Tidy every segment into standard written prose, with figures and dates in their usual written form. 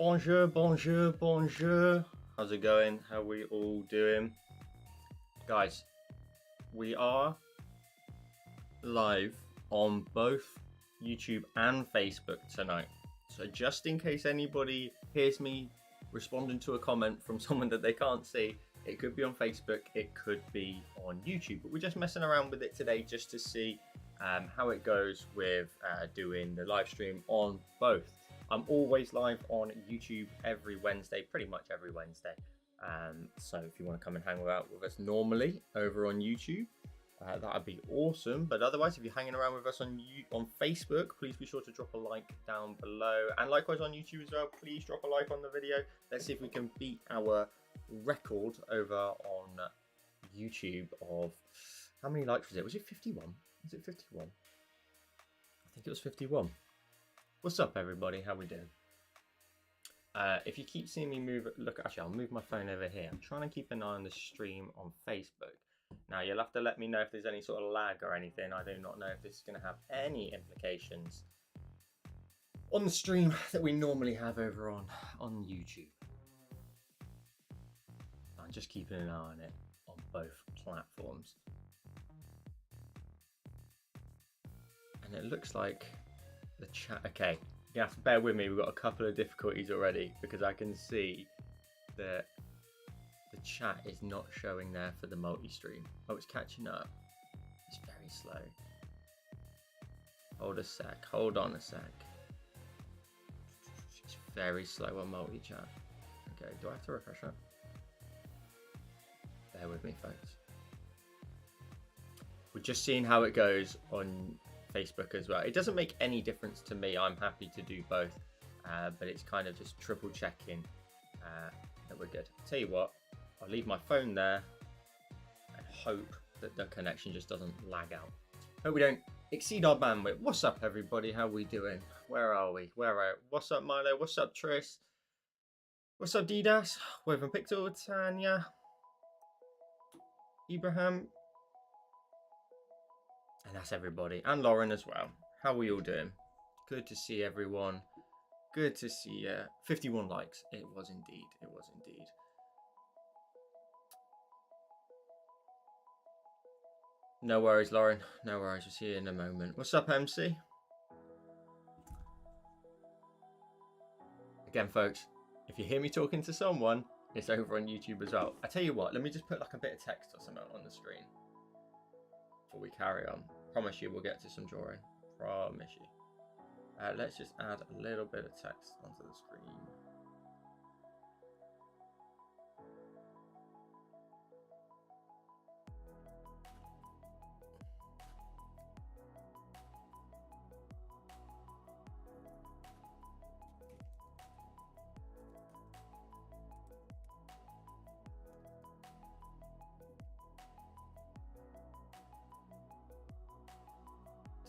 Bonjour, bonjour, bonjour. How's it going? How are we all doing? Guys, we are live on both YouTube and Facebook tonight. So just in case anybody hears me responding to a comment from someone that they can't see, it could be on Facebook, it could be on YouTube. But we're just messing around with it today just to see how it goes with doing the live stream on both. I'm always live on YouTube every Wednesday, pretty much every Wednesday. So if you want to come and hang out with us normally over on YouTube, that would be awesome. But otherwise, if you're hanging around with us on Facebook, please be sure to drop a like down below. And likewise on YouTube as well, please drop a like on the video. Let's see if we can beat our record over on YouTube of how many likes was it? Was it 51? Was it 51? I think it was 51. What's up, everybody? How we doing? If you keep seeing me move, look, actually, I'll move my phone over here. I'm trying to keep an eye on the stream on Facebook. Now, you'll have to let me know if there's any sort of lag or anything. I do not know if this is going to have any implications on the stream that we normally have over on YouTube. I'm just keeping an eye on it on both platforms. And it looks like the chat, okay, you have to bear with me, we've got a couple of difficulties already because I can see that the chat is not showing there for the multi-stream. Oh, it's catching up. It's very slow. Hold a sec, hold on a sec. It's very slow on multi-chat. Okay, do I have to refresh that? Bear with me, folks. We're just seeing how it goes on Facebook as well. It doesn't make any difference to me. I'm happy to do both, but it's kind of just triple checking that we're good. Tell you what, I'll leave my phone there and hope that the connection just doesn't lag out. Hope we don't exceed our bandwidth. What's up, everybody? How we doing? Where are we? What's up, Milo? What's up, Tris? What's up, Didas? Woven Pixel, Tanya, Ibrahim. And that's everybody. And Lauren as well. How are we all doing? Good to see everyone. Good to see 51 likes. It was indeed. It was indeed. No worries, Lauren. No worries. We'll see you in a moment. What's up, MC? Again, folks, if you hear me talking to someone, it's over on YouTube as well. I tell you what, let me just put like a bit of text or something on the screen before we carry on. Promise you we'll get to some drawing. Promise you. Let's just add a little bit of text onto the screen.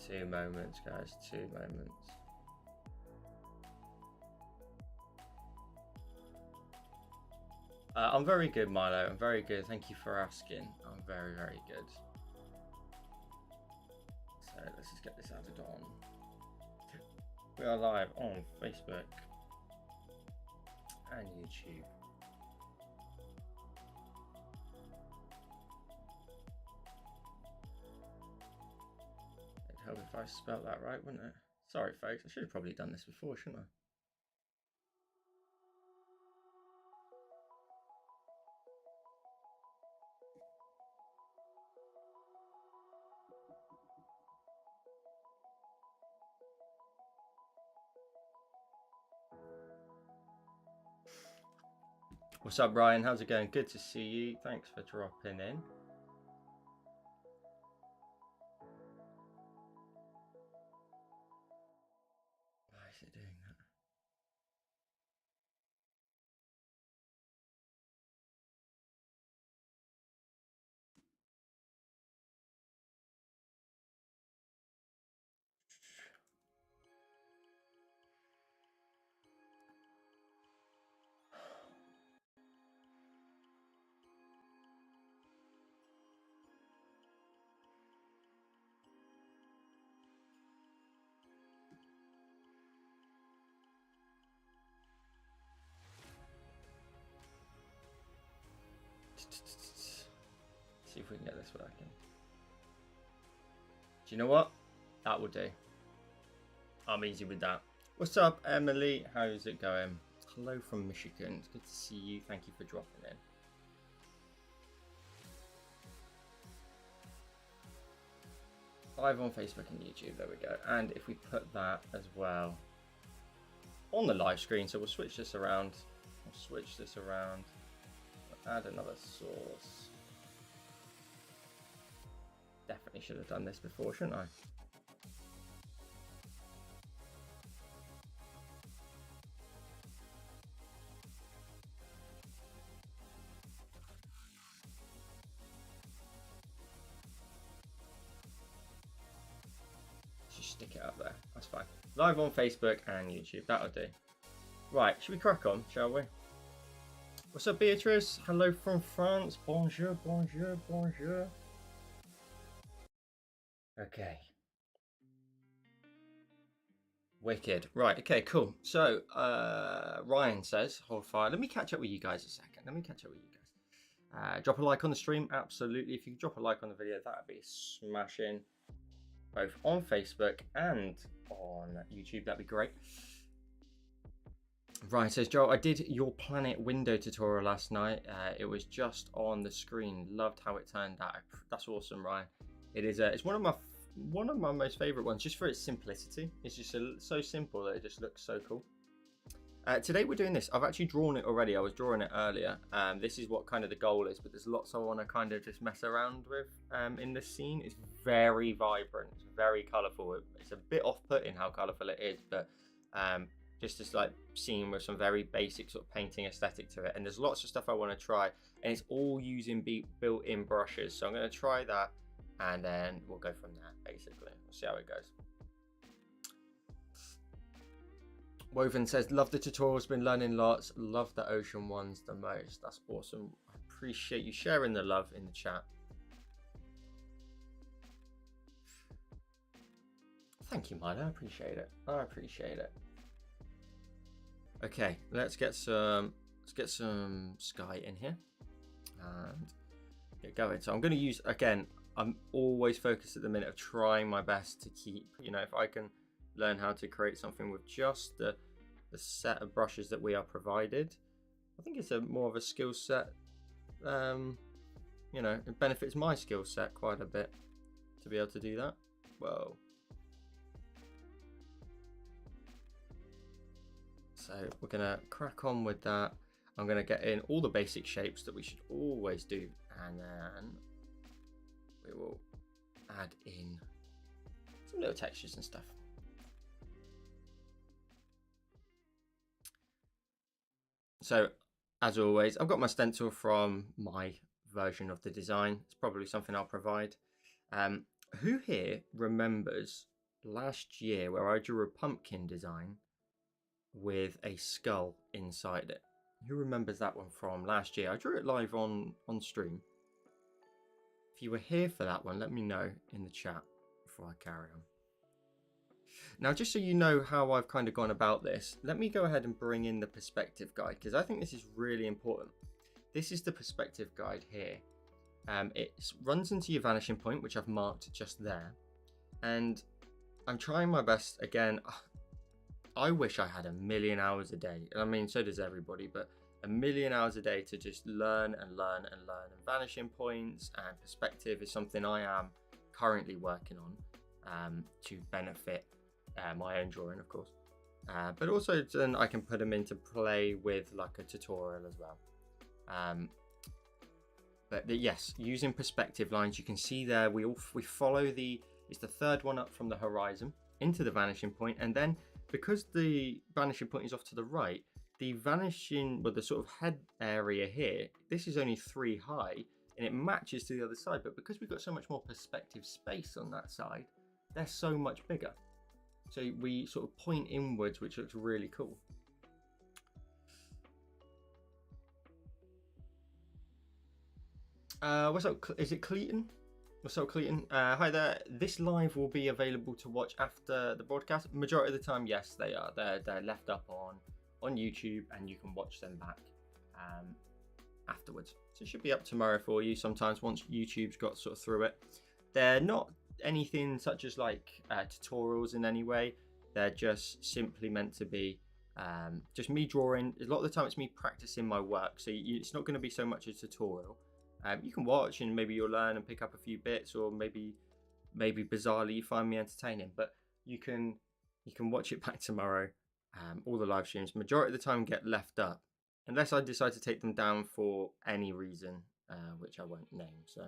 Two moments, guys. 2 moments. I'm very good, Milo. I'm very good. Thank you for asking. I'm very, very good. So let's just get this added on. We are live on Facebook and YouTube. It'd help if I spelled that right, wouldn't it? Sorry, folks. I should have probably done this before, shouldn't I? What's up, Brian? How's it going? Good to see you. Thanks for dropping in. Why is it doing that? See if we can get this working. Do you know what? That will do. I'm easy with that. What's up, Emily? How's it going? Hello from Michigan. It's good to see you. Thank you for dropping in. Live on Facebook and YouTube. There we go. And if we put that as well on the live screen, so we'll switch this around. We'll add another source. Definitely should have done this before, shouldn't I? Just stick it up there. That's fine. Live on Facebook and YouTube. That'll do. Right, should we crack on, shall we? What's up, Beatrice? Hello from France. Bonjour, bonjour, bonjour. Okay. Wicked. Right, okay, cool. So, Ryan says, hold fire. Let me catch up with you guys a second. Drop a like on the stream. Absolutely. If you could drop a like on the video, that would be smashing. Both on Facebook and on YouTube, that'd be great. Ryan says, Joel, I did your Planet window tutorial last night. It was just on the screen. Loved how it turned out. That's awesome, Ryan. It is. It's one of my most favorite ones, just for its simplicity. It's just so simple that it just looks so cool. Today we're doing this. I've actually drawn it already. I was drawing it earlier. This is what kind of the goal is, but there's lots I want to kind of just mess around with in this scene. It's very vibrant. It's very colourful. It's a bit off-putting how colourful it is, but just this like scene with some very basic sort of painting aesthetic to it. And there's lots of stuff I want to try, and it's all using built-in brushes. So I'm going to try that, and then we'll go from there. Basically, we'll see how it goes. Woven says, love the tutorials, been learning lots, love the ocean ones the most. That's awesome. I appreciate you sharing the love in the chat. Thank you, Milo. I appreciate it. Okay, let's get some sky in here and get going. So I'm going to use, again, I'm always focused at the minute of trying my best to keep, you know, if I can learn how to create something with just the set of brushes that we are provided. I think it's more of a skill set. You know, it benefits my skill set quite a bit to be able to do that. Whoa. So we're gonna crack on with that. I'm gonna get in all the basic shapes that we should always do, and then we will add in some little textures and stuff. So, as always, I've got my stencil from my version of the design. It's probably something I'll provide. Who here remembers last year where I drew a pumpkin design with a skull inside it? Who remembers that one from last year? I drew it live on stream. If you were here for that one, let me know in the chat before I carry on. Now, just so you know how I've kind of gone about this, let me go ahead and bring in the perspective guide, because I think this is really important. This is the perspective guide here. It runs into your vanishing point, which I've marked just there. And I'm trying my best. Again, I wish I had 1,000,000 hours a day. I mean, so does everybody, but 1,000,000 hours a day to just learn and learn and learn. And vanishing points and perspective is something I am currently working on to benefit my own drawing, of course, but also then I can put them into play with like a tutorial as well. But yes, using perspective lines, you can see there we follow it's the third one up from the horizon into the vanishing point, and then because the vanishing point is off to the right, the vanishing, well, the sort of head area here, this is only 3 high and it matches to the other side, but because we've got so much more perspective space on that side, they're so much bigger. So we sort of point inwards, which looks really cool. What's up? Is it Cleaton? What's up, Cleaton? Hi there. This live will be available to watch after the broadcast. Majority of the time, yes, they are. They're left up on YouTube, and you can watch them back afterwards. So it should be up tomorrow for you sometimes once YouTube's got sort of through it. They're not anything such as like tutorials in any way. They're just simply meant to be just me drawing. A lot of the time it's me practicing my work, so it's not going to be so much a tutorial. You can watch and maybe you'll learn and pick up a few bits, or maybe bizarrely you find me entertaining, but you can watch it back tomorrow. All the live streams majority of the time get left up unless I decide to take them down for any reason, which I won't name. So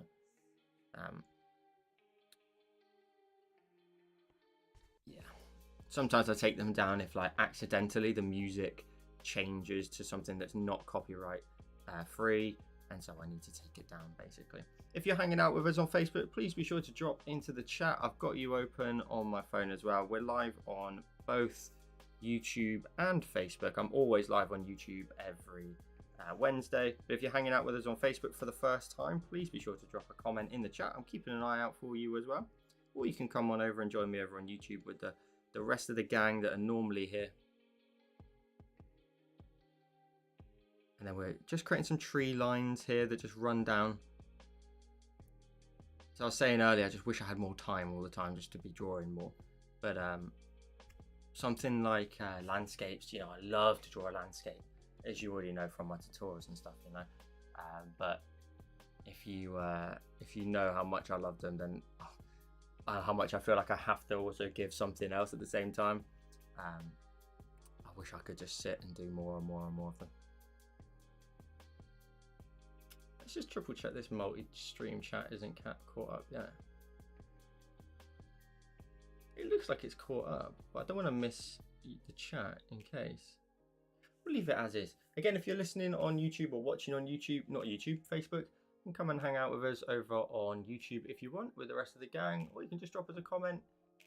yeah, sometimes I take them down if like accidentally the music changes to something that's not copyright free, and so I need to take it down basically. If you're hanging out with us on Facebook, please be sure to drop into the chat. I've got you open on my phone as well. We're live on both YouTube and Facebook. I'm always live on YouTube every Wednesday. But if you're hanging out with us on Facebook for the first time, please be sure to drop a comment in the chat. I'm keeping an eye out for you as well. Or you can come on over and join me over on YouTube with the rest of the gang that are normally here. And then we're just creating some tree lines here that just run down. So I was saying earlier, I just wish I had more time all the time just to be drawing more. But something like landscapes, you know, I love to draw a landscape, as you already know from my tutorials and stuff, you know. But if you know how much I love them, then how much I feel like I have to also give something else at the same time. I wish I could just sit and do more and more and more of them. Let's just triple check this multi-stream chat isn't caught up yet. It looks like it's caught up, but I don't want to miss the chat in case. We'll leave it as is. Again, if you're listening on YouTube or watching on YouTube, not YouTube, Facebook, you can come and hang out with us over on YouTube if you want with the rest of the gang, or you can just drop us a comment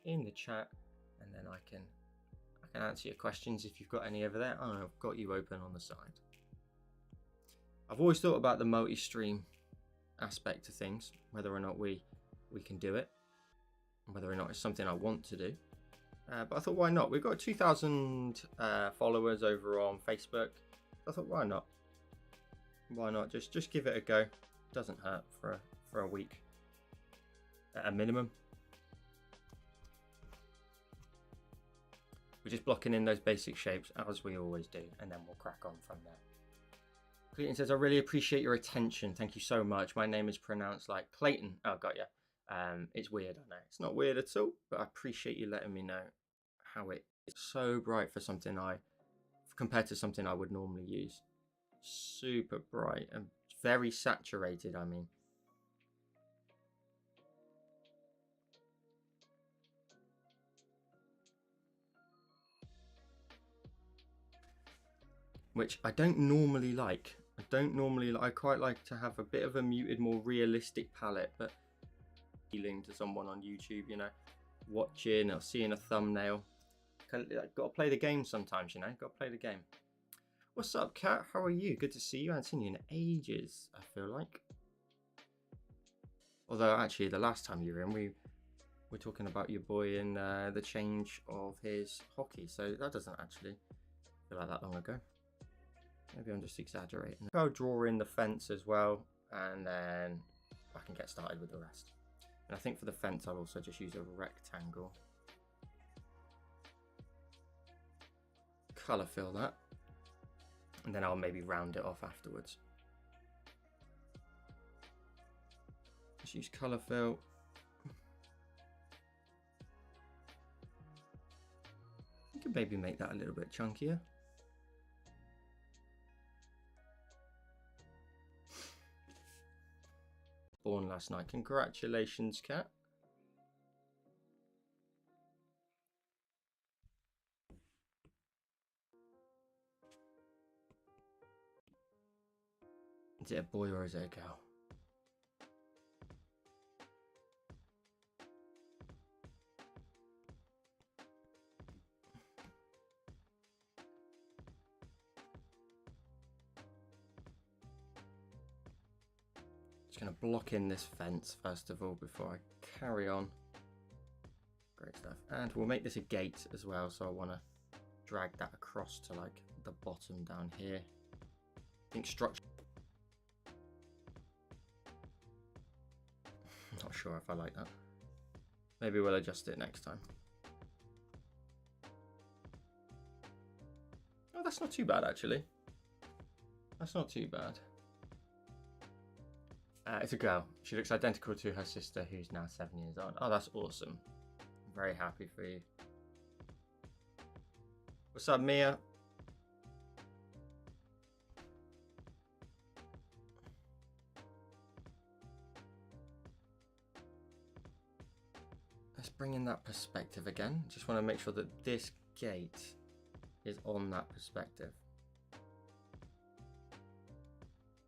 in the chat and then I can answer your questions if you've got any over there. Oh, I've got you open on the side. I've always thought about the multi-stream aspect of things, whether or not we can do it, and whether or not it's something I want to do. But I thought, why not? We've got 2,000 followers over on Facebook. I thought, why not? Why not? Just give it a go. Doesn't hurt for a week at a minimum. We're just blocking in those basic shapes as we always do, and then we'll crack on from there. Clayton says, I really appreciate your attention. Thank you so much. My name is pronounced like Clayton. Oh, got ya. It's weird, I know. It's not weird at all, but I appreciate you letting me know how it's so bright for something compared to something I would normally use. Super bright and very saturated, I mean. Which I don't normally like. I quite like to have a bit of a muted, more realistic palette, but appealing to someone on YouTube, you know, watching or seeing a thumbnail. Got to play the game sometimes, you know, got to play the game. What's up, Kat? How are you? Good to see you. I haven't seen you in ages, I feel like. Although, actually, the last time you were in, we were talking about your boy and the change of his hockey, so that doesn't actually feel like that long ago. Maybe I'm just exaggerating. I'll draw in the fence as well, and then I can get started with the rest. And I think for the fence, I'll also just use a rectangle. Colour fill that. And then I'll maybe round it off afterwards. Just use colour fill. You could maybe make that a little bit chunkier. Born last night. Congratulations, Kat. Is it a boy or is it a girl? Just going to block in this fence first of all before I carry on. Great stuff. And we'll make this a gate as well, so I want to drag that across to like the bottom down here. I think structure. sure if I like that. Maybe we'll adjust it next time. Oh, that's not too bad, actually. That's not too bad. It's a girl. She looks identical to her sister, who's now 7 years old. Oh, that's awesome. I'm very happy for you. What's up, Mia? Let's bring in that perspective again. Just want to make sure that this gate is on that perspective.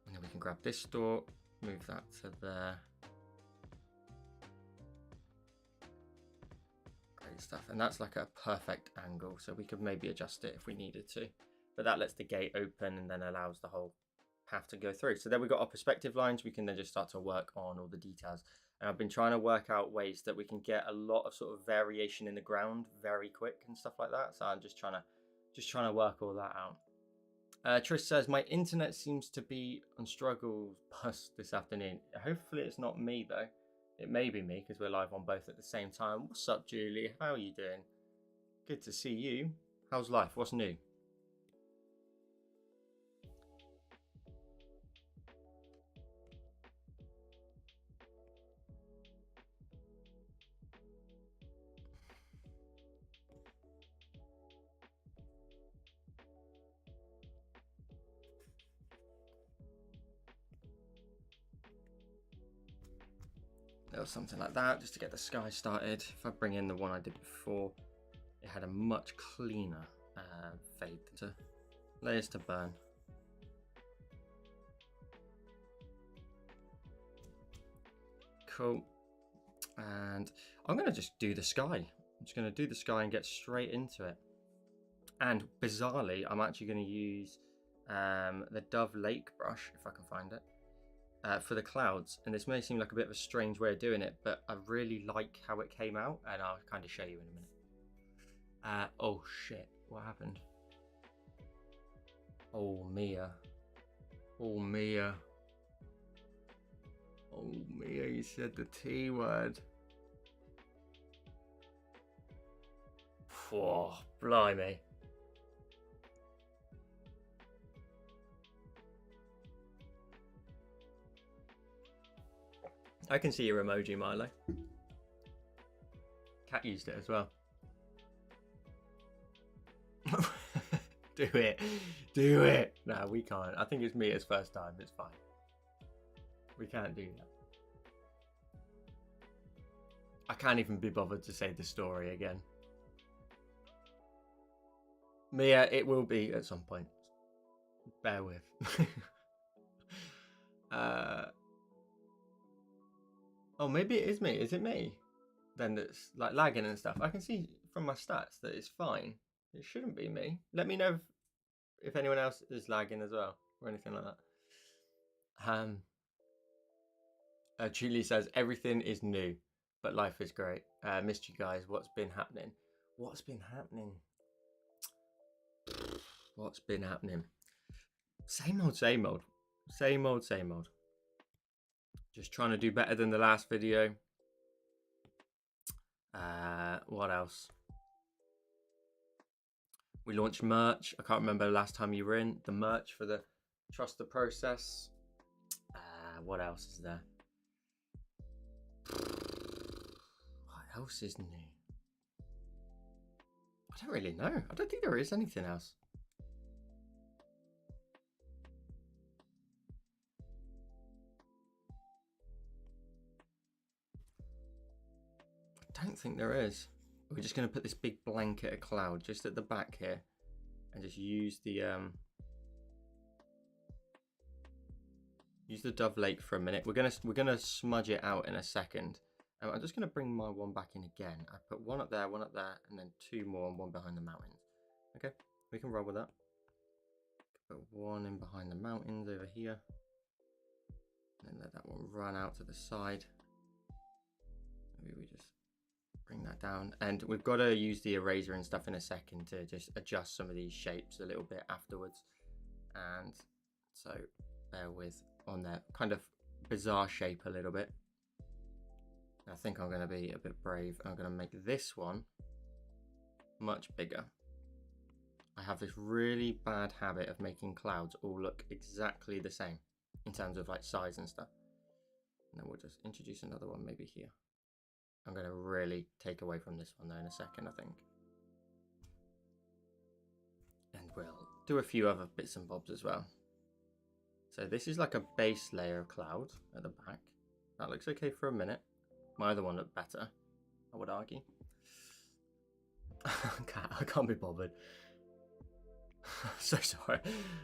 And then we can grab this door, move that to there. Great stuff. And that's like a perfect angle, so we could maybe adjust it if we needed to. But that lets the gate open and then allows the whole path to go through. So then we've got our perspective lines. We can then just start to work on all the details. And I've been trying to work out ways that we can get a lot of sort of variation in the ground very quick and stuff like that. So I'm just trying to work all that out. Trish says, my internet seems to be on struggle bus this afternoon. Hopefully it's not me though. It may be me because we're live on both at the same time. What's up, Julie? How are you doing? Good to see you. How's life? What's new? Or something like that, just to get the sky started. If I bring in the one I did before, it had a much cleaner fade to layers to burn. Cool. And I'm going to just do the sky. I'm just going to do the sky and get straight into it. And bizarrely, I'm actually going to use the Dove Lake brush, if I can find it. For the clouds, and this may seem like a bit of a strange way of doing it, but I really like how it came out, and I'll kind of show you in a minute. Oh shit, what happened? Oh Mia. Oh Mia. Oh Mia, you said the T word. Oh, blimey. I can see your emoji, Milo. Cat used it as well. Do it. Do it. No, we can't. I think it's Mia's first time. It's fine. We can't do that. I can't even be bothered to say the story again. Mia, it will be at some point. Bear with. Oh, maybe it is me. Is it me? Then that's like lagging and stuff. I can see from my stats that it's fine. It shouldn't be me. Let me know if anyone else is lagging as well or anything like that. Julie says everything is new, but life is great. Missed you guys. What's been happening? What's been happening? What's been happening? Same old, same old. Same old, same old. Just trying to do better than the last video. What else? We launched merch. I can't remember the last time you were in. The merch for the Trust the Process. What else is there? What else is new? I don't really know. I don't think there is anything else. I don't think there is. We're just going to put this big blanket of cloud just at the back here and just use the Dove Lake for a minute. We're gonna smudge it out in a second. I'm just gonna bring my one back in again. I put one up there, and then two more and one behind the mountains. Okay, we can roll with that. Put one in behind the mountains over here. And then let that one run out to the side. Maybe we just bring that down. And we've got to use the eraser and stuff in a second to just adjust some of these shapes a little bit afterwards. And so bear with on that kind of bizarre shape a little bit. I think I'm going to be a bit brave. I'm going to make this one much bigger. I have this really bad habit of making clouds all look exactly the same in terms of like size and stuff. And then we'll just introduce another one maybe here. I'm going to really take away from this one though in a second, I think. And we'll do a few other bits and bobs as well. So this is like a base layer of cloud at the back. That looks okay for a minute. My other one looked better, I would argue. I can't be bothered. I'm so sorry.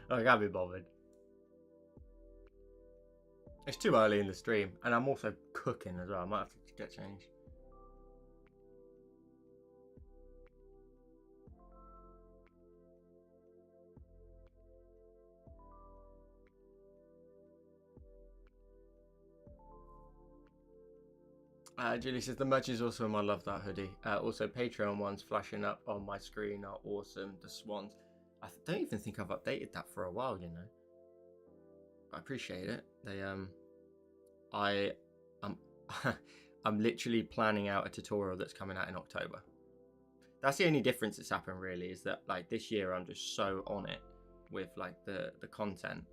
I can't be bothered. It's too early in the stream, and I'm also cooking as well. I might have to get changed. Julie says the merch is awesome. I love that hoodie. Also, Patreon ones flashing up on my screen are awesome. The swans. I don't even think I've updated that for a while, you know. I appreciate it. They I'm literally planning out a tutorial that's coming out in October. That's the only difference that's happened really, is that like this year I'm just so on it with like the content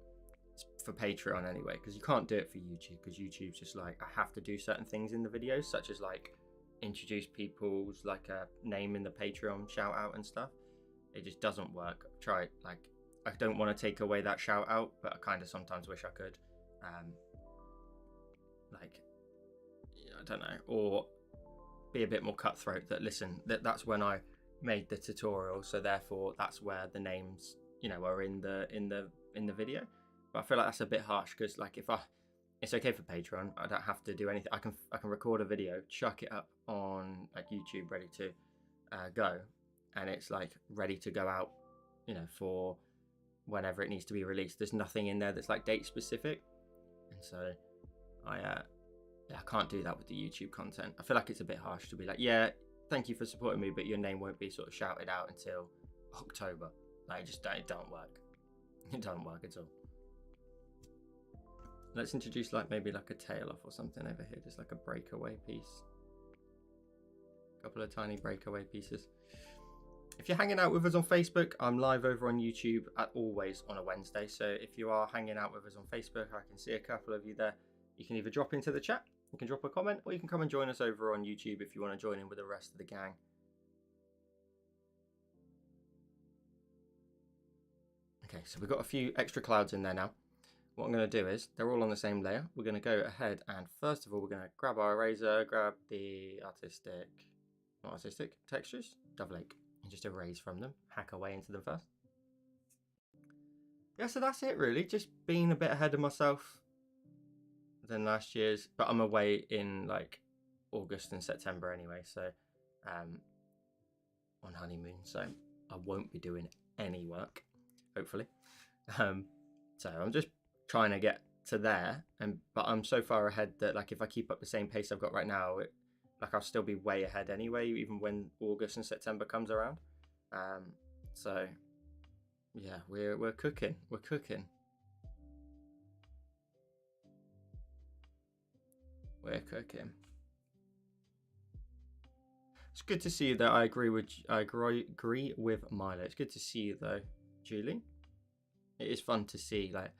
for Patreon anyway, because you can't do it for YouTube, because YouTube's just like I have to do certain things in the videos, such as like introduce people's like a name in the Patreon shout out and stuff. It just doesn't work. Try it. Like I don't want to take away that shout out, but I kind of sometimes wish I could. Like I don't know, or be a bit more cutthroat. That listen, that's when I made the tutorial, so therefore that's where the names, you know, are in the video. But I feel like that's a bit harsh, because like it's okay for Patreon. I don't have to do anything. I can record a video, chuck it up on like YouTube, ready to go, and it's like ready to go out, you know, for whenever it needs to be released. There's nothing in there that's like date specific, and so I can't do that with the YouTube content. I feel like it's a bit harsh to be like, yeah, thank you for supporting me, but your name won't be sort of shouted out until October. Like it don't work. It don't work at all. Let's introduce like maybe like a tail off or something over here, just like a breakaway piece. A couple of tiny breakaway pieces. If you're hanging out with us on Facebook, I'm live over on YouTube always on a Wednesday. So if you are hanging out with us on Facebook, I can see a couple of you there. You can either drop into the chat, you can drop a comment, or you can come and join us over on YouTube if you want to join in with the rest of the gang. Okay, so we've got a few extra clouds in there now. What I'm going to do is, they're all on the same layer. We're going to go ahead and first of all, we're going to grab our eraser, grab the not artistic, textures, double Lake, and just erase from them, hack away into them first. Yeah, so that's it really, just being a bit ahead of myself than last year's, but I'm away in like August and September anyway, so on honeymoon, so I won't be doing any work, hopefully. So I'm just trying to get to there, but I'm so far ahead that like if I keep up the same pace I've got right now, like I'll still be way ahead anyway, even when August and September comes around. So yeah, we're cooking. We're cooking. We're cooking. It's good to see you though. I agree with Milo. It's good to see you though, Julie. It is fun to see like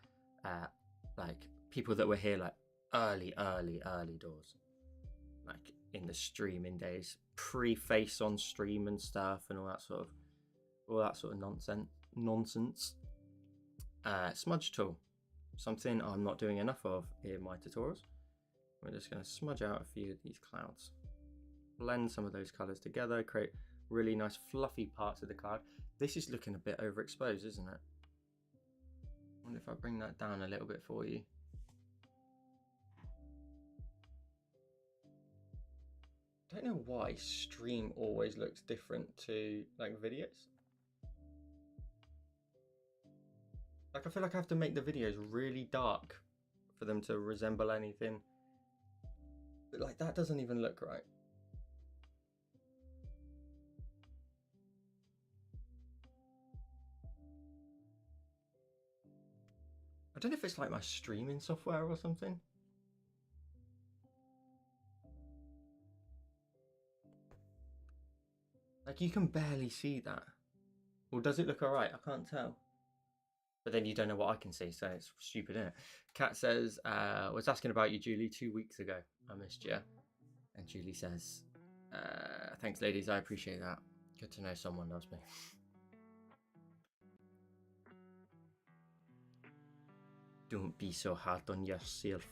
people that were here like early doors, like in the streaming days, pre-face on stream and stuff, and all that sort of nonsense. Smudge tool, something I'm not doing enough of in my tutorials. We're just going to smudge out a few of these clouds, blend some of those colors together, create really nice fluffy parts of the cloud. This is looking a bit overexposed, isn't it? I wonder if I bring that down a little bit for you. I don't know why stream always looks different to like videos. Like I feel like I have to make the videos really dark for them to resemble anything. But like that doesn't even look right. I don't know if it's like my streaming software or something. Like, you can barely see that. Or does it look alright? I can't tell. But then you don't know what I can see, so it's stupid, isn't it? Kat says, was asking about you, Julie, 2 weeks ago. I missed you. And Julie says, thanks, ladies. I appreciate that. Good to know someone loves me. Don't be so hard on yourself.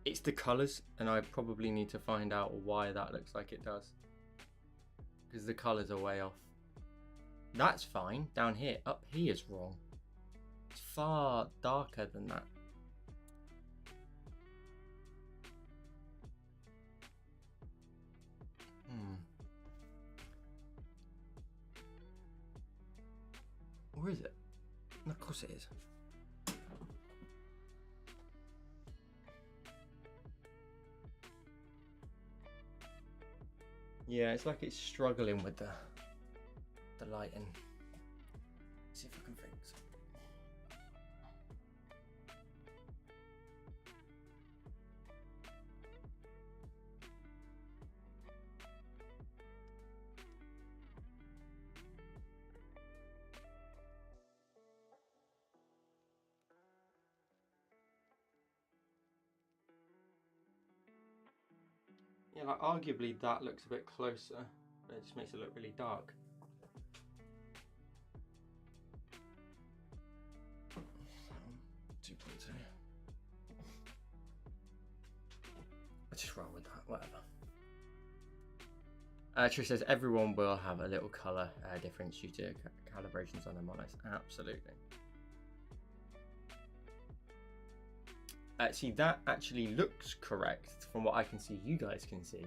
It's the colours, and I probably need to find out why that looks like it does. Because the colours are way off. That's fine. Down here. Up here is wrong. It's far darker than that. Or is it? Of course it is. Yeah, it's like it's struggling with the lighting. Let's see if I can fix it. Yeah, like arguably that looks a bit closer, but it just makes it look really dark. 2.2. Let's just roll with that, whatever. Trish says everyone will have a little colour difference due to calibrations on their monos. Absolutely. See, that actually looks correct from what I can see. You guys can see.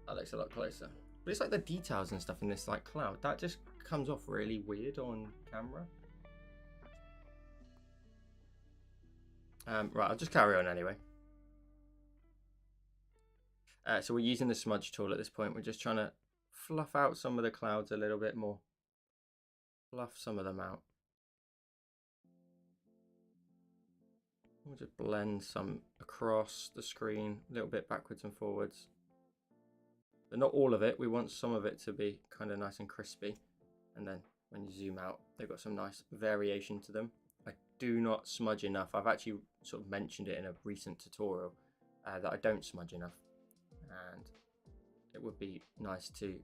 That looks a lot closer. But it's like the details and stuff in this like cloud. That just comes off really weird on camera. Right, I'll just carry on anyway. So we're using the smudge tool at this point. We're just trying to fluff out some of the clouds a little bit more. Fluff some of them out. We'll just blend some across the screen, a little bit backwards and forwards. But not all of it. We want some of it to be kind of nice and crispy. And then when you zoom out, they've got some nice variation to them. I do not smudge enough. I've actually sort of mentioned it in a recent tutorial that I don't smudge enough. And it would be nice to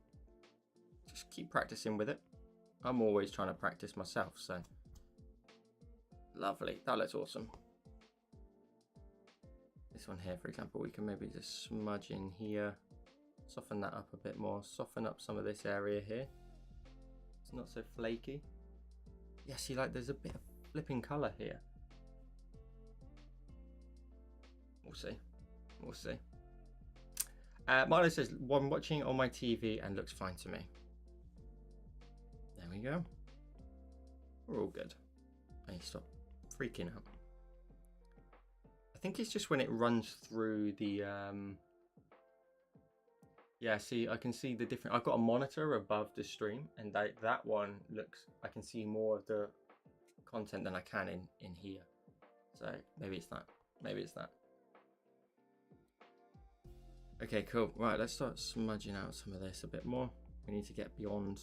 just keep practicing with it. I'm always trying to practice myself, so lovely. That looks awesome. This one here, for example, we can maybe just smudge in here, soften that up a bit more, soften up some of this area here. It's not so flaky. Yeah, see, like there's a bit of flipping colour here. We'll see. We'll see. Milo says, well, I'm watching on my TV and looks fine to me. There we go. We're all good. I need to stop freaking out. I think it's just when it runs through the yeah, see, I can see the different. I've got a monitor above the stream, and that one looks, I can see more of the content than I can in here. So maybe it's that. Maybe it's that. Okay, cool. Right, let's start smudging out some of this a bit more. We need to get beyond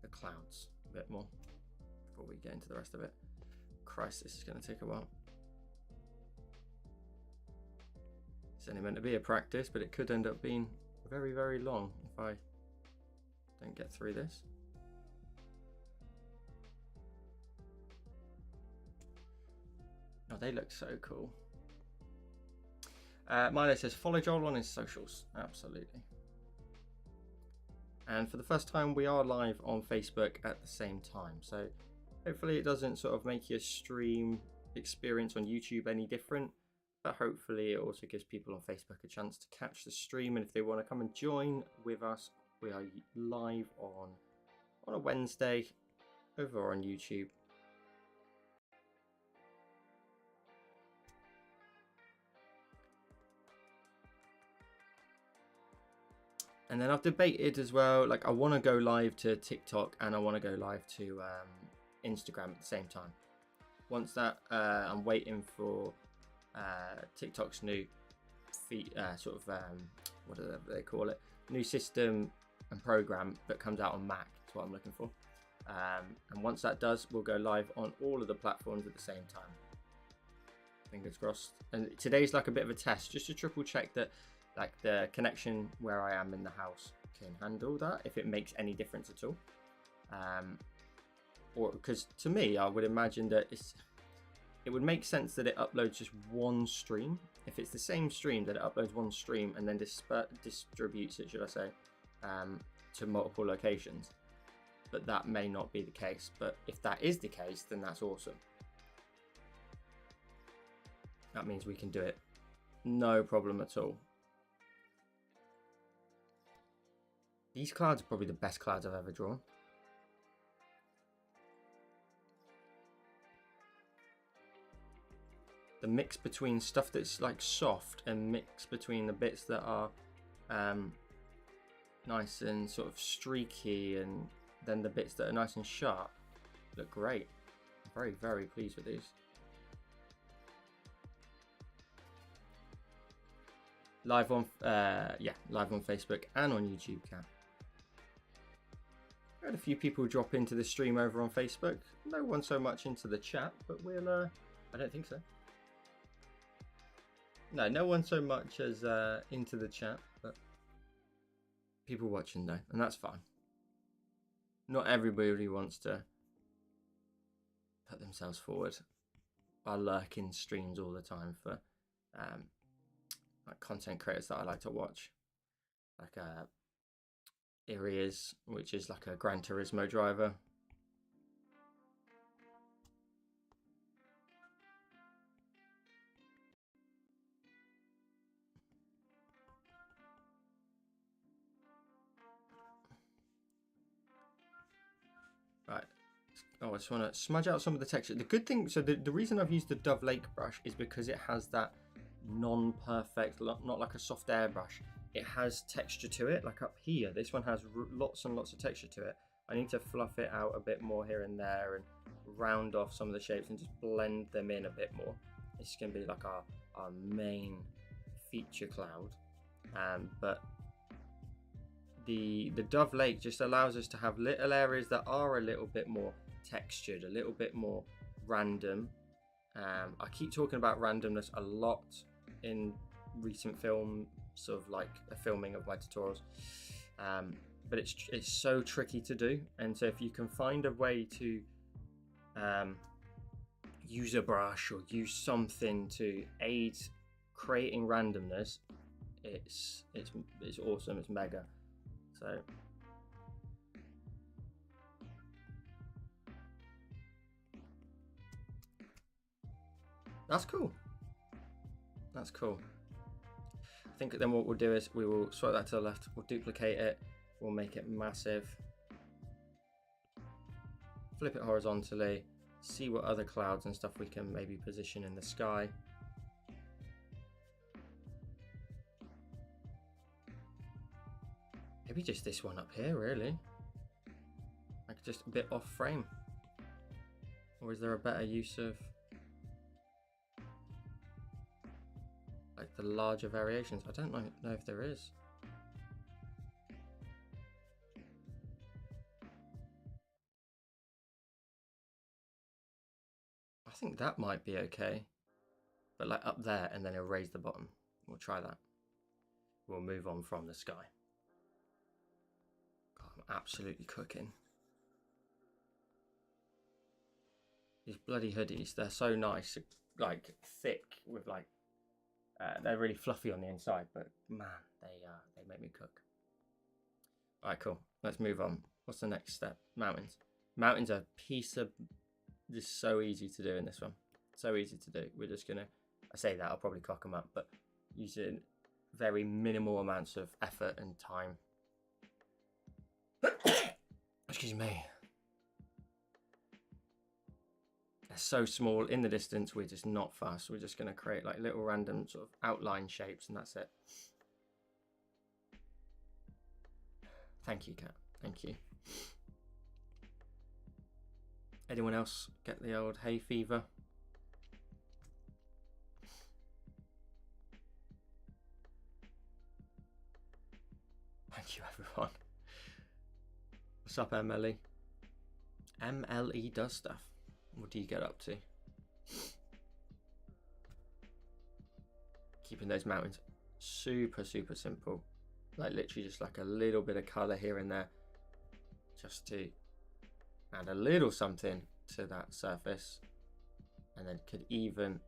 the clouds a bit more before we get into the rest of it. Christ, this is going to take a while. It's only meant to be a practice, but it could end up being very, very long if I don't get through this. Oh, they look so cool. Milo says, follow Joel on his socials. Absolutely. And for the first time, we are live on Facebook at the same time. So hopefully it doesn't sort of make your stream experience on YouTube any different. But hopefully it also gives people on Facebook a chance to catch the stream. And if they want to come and join with us, we are live on a Wednesday over on YouTube. And then I've debated as well, like I want to go live to TikTok and I want to go live to Instagram at the same time. Once that, I'm waiting for TikTok's new feed, what do they call it? New system and program that comes out on Mac. That's what I'm looking for. And once that does, we'll go live on all of the platforms at the same time. Fingers crossed. And today's like a bit of a test, just to triple check that like the connection where I am in the house can handle that, if it makes any difference at all. Or because to me, I would imagine that it would make sense that it uploads just one stream. If it's the same stream, that it uploads one stream and then distributes it, should I say, to multiple locations. But that may not be the case. But if that is the case, then that's awesome. That means we can do it no problem at all. These clouds are probably the best clouds I've ever drawn. The mix between stuff that's like soft and mix between the bits that are nice and sort of streaky, and then the bits that are nice and sharp look great. I'm very, very pleased with these. Live on Facebook and on YouTube, Cat. I had a few people drop into the stream over on Facebook. No one so much into the chat, but we'll I don't think so. No one so much as into the chat, but people watching though, and that's fine. Not everybody wants to put themselves forward. I lurk in streams all the time for like content creators that I like to watch, like Irias, which is like a Gran Turismo driver. Right. Oh, I just want to smudge out some of the texture. The good thing, so the reason I've used the Dove Lake brush is because it has that non-perfect, not like a soft airbrush. It has texture to it, like up here. This one has lots and lots of texture to it. I need to fluff it out a bit more here and there and round off some of the shapes and just blend them in a bit more. This is going to be like our main feature cloud. But the Dove Lake just allows us to have little areas that are a little bit more textured, a little bit more random. I keep talking about randomness a lot in recent films of like a filming of my tutorials, but it's so tricky to do. And so if you can find a way to use a brush or use something to aid creating randomness, it's awesome. It's mega. So that's cool. That's cool. I think then what we'll do is we will swipe that to the left, we'll duplicate it, we'll make it massive, flip it horizontally, see what other clouds and stuff we can maybe position in the sky. Maybe just this one up here, really. Like just a bit off frame. Or is there a better use of like the larger variations? I don't know if there is. I think that might be okay. But like up there and then erase the bottom. We'll try that. We'll move on from the sky. God, I'm absolutely cooking. These bloody hoodies, they're so nice, like thick with like, they're really fluffy on the inside, but man, they make me cook. All right, cool. Let's move on. What's the next step? Mountains. Mountains are a piece of, just so easy to do in this one. So easy to do. We're just gonna, I say that, I'll probably cock them up, but using very minimal amounts of effort and time. Excuse me. They're so small in the distance, we're just not fast. We're just going to create like little random sort of outline shapes and that's it. Thank you, Kat. Thank you. Anyone else get the old hay fever? Thank you, everyone. What's up, MLE? MLE does stuff. What do you get up to? Keeping those mountains super simple, like literally just like a little bit of color here and there, just to add a little something to that surface, and then could even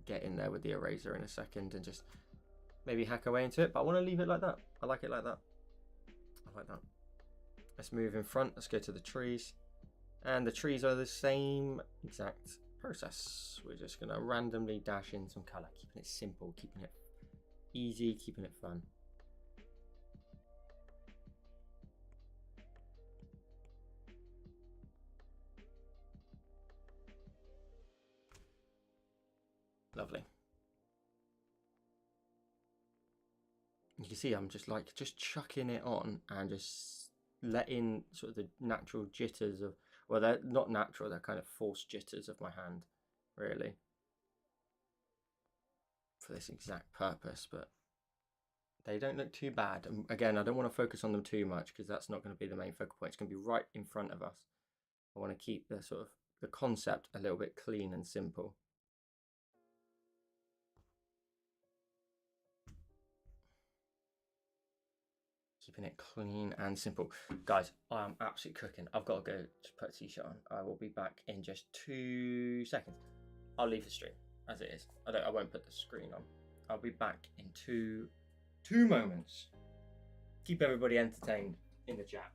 get in there with the eraser in a second and just maybe hack away into it, but I want to leave it like that. I like it like that. I like that. Let's move in front. Let's go to the trees, and the trees are the same exact process. We're just going to randomly dash in some color, keeping it simple, keeping it easy, keeping it fun. Lovely. You can see I'm just chucking it on and just letting sort of the natural jitters of, well, they're not natural, they're kind of forced jitters of my hand, really, for this exact purpose. But they don't look too bad. And again, I don't want to focus on them too much because that's not going to be the main focal point. It's going to be right in front of us. I want to keep the sort of the concept a little bit clean and simple. Keeping it clean and simple. Guys, I'm absolutely cooking. I've got to go to put a t-shirt on. I will be back in just 2 seconds. I'll leave the stream as it is. I won't put the screen on. I'll be back in two moments. Keep everybody entertained in the chat.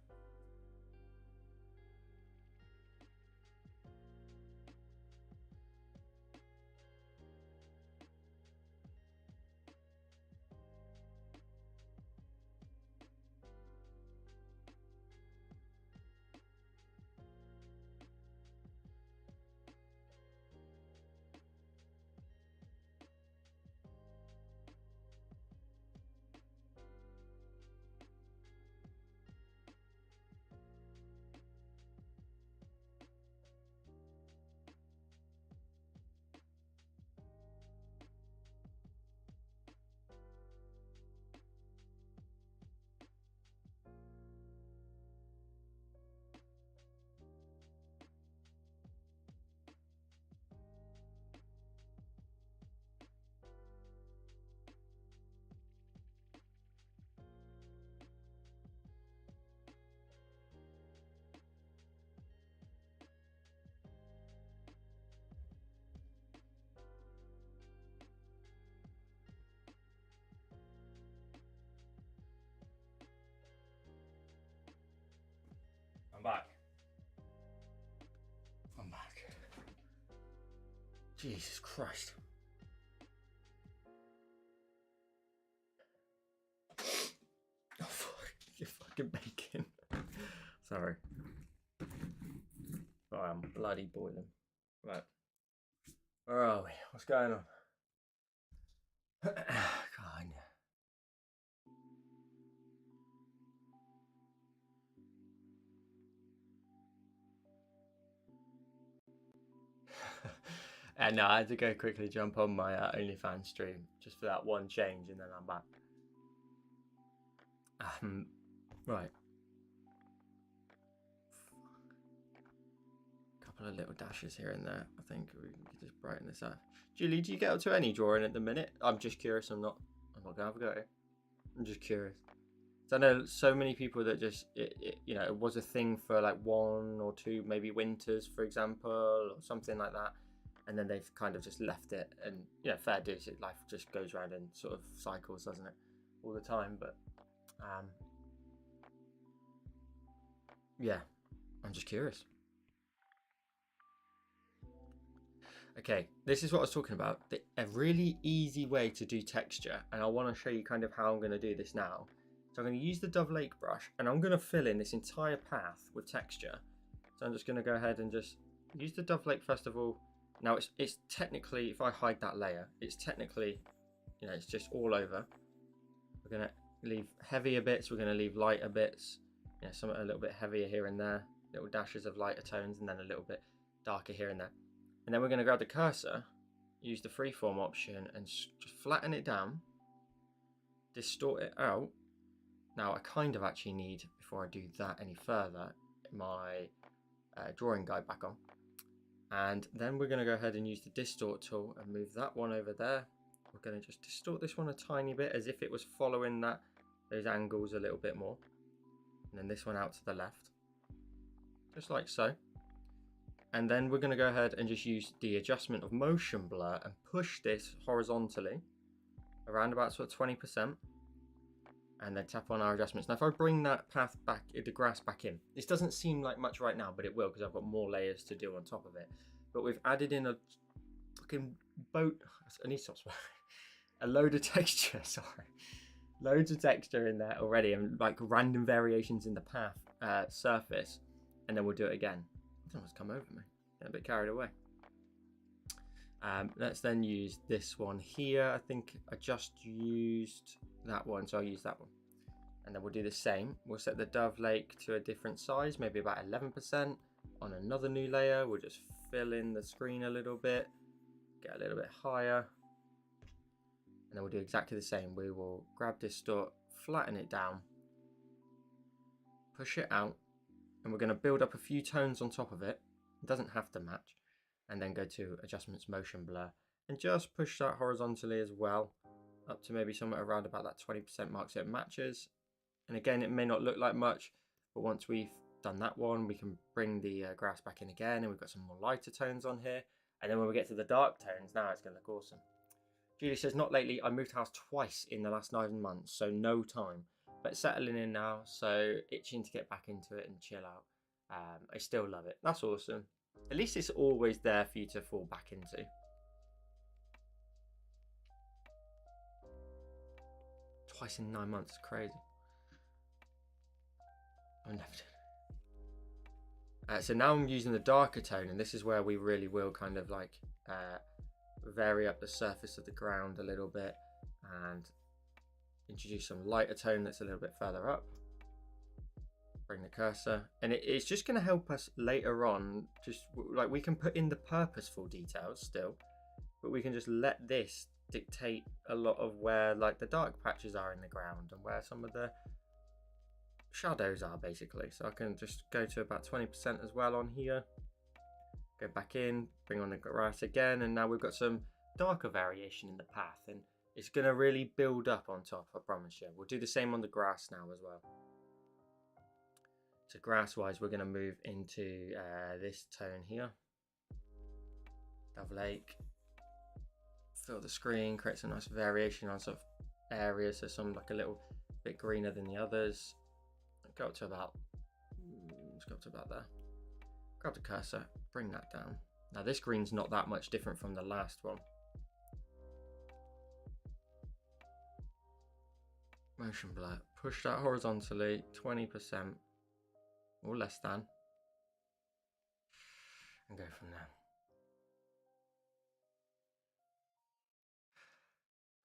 I'm back. I'm back. Jesus Christ. Oh, fuck. You're fucking bacon. Sorry. Oh, I'm bloody boiling. Right. Where are we? What's going on? God. And no, I had to go quickly jump on my OnlyFans stream just for that one change, and then I'm back. Right. Couple of little dashes here and there. I think we can just brighten this up. Julie, do you get up to any drawing at the minute? I'm just curious. I'm not gonna have a go. I'm just curious. So I know so many people that just you know, it was a thing for like 1 or 2 maybe winters, for example, or something like that, and then they've kind of just left it. And you know, fair dues, life just goes around in sort of cycles, doesn't it, all the time. But yeah, I'm just curious. Okay, this is what I was talking about. A really easy way to do texture, and I want to show you kind of how I'm going to do this now. So I'm going to use the Dove Lake brush, and I'm going to fill in this entire path with texture. So I'm just going to go ahead and just use the Dove Lake first of all. Now it's technically, if I hide that layer, it's technically, you know, it's just all over. We're going to leave heavier bits, we're going to leave lighter bits, you know, some a little bit heavier here and there. little dashes of lighter tones and then a little bit darker here and there. And then we're going to grab the cursor, use the freeform option and just flatten it down, distort it out. Now I kind of actually need, before I do that any further, my drawing guide back on. And then we're going to go ahead and use the distort tool and move that one over there. We're going to just distort this one a tiny bit as if it was following those angles a little bit more. And then this one out to the left, just like so. And then we're going to go ahead and just use the adjustment of motion blur and push this horizontally around about sort of 20%. And then tap on our adjustments. Now if I bring that path back, the grass back in, this doesn't seem like much right now, but it will because I've got more layers to do on top of it. But we've added in a fucking boat, I need to stop swearing, a load of texture, sorry. Loads of texture in there already and like random variations in the path surface. And then we'll do it again. I don't know what's come over me, get a bit carried away. Let's then use this one here. I think I just used that one, so I'll use that one. And then we'll do the same. We'll set the Dove Lake to a different size, maybe about 11%. On another new layer, we'll just fill in the screen a little bit, get a little bit higher. And then we'll do exactly the same. We will grab distort, flatten it down, push it out, and we're going to build up a few tones on top of it. It doesn't have to match. And then go to adjustments, motion blur, and just push that horizontally as well, up to maybe somewhere around about that 20% mark so it matches. And again, it may not look like much, but once we've done that one, we can bring the grass back in again, and we've got some more lighter tones on here. And then when we get to the dark tones, now it's going to look awesome. Julie says, not lately, I moved house twice in the last 9 months, so no time. But settling in now, so itching to get back into it and chill out. I still love it. That's awesome. At least it's always there for you to fall back into. Twice in 9 months, crazy. I've never done it. So now I'm using the darker tone, and this is where we really will kind of like vary up the surface of the ground a little bit and introduce some lighter tone that's a little bit further up. Bring the cursor, and it's just going to help us later on, just like we can put in the purposeful details still, but we can just let this dictate a lot of where like the dark patches are in the ground and where some of the shadows are basically. So I can just go to about 20% as well on here, go back in, bring on the grass again, and now we've got some darker variation in the path, and it's going to really build up on top, I promise you. We'll do the same on the grass now as well. So grass wise, we're going to move into this tone here, Dove Lake. Fill the screen, create some nice variation on sort of areas, so some like a little bit greener than the others. Go up to about, let's go up to about there. Grab the cursor, bring that down. Now this green's not that much different from the last one. Motion blur, push that horizontally, 20%. Or less than, and go from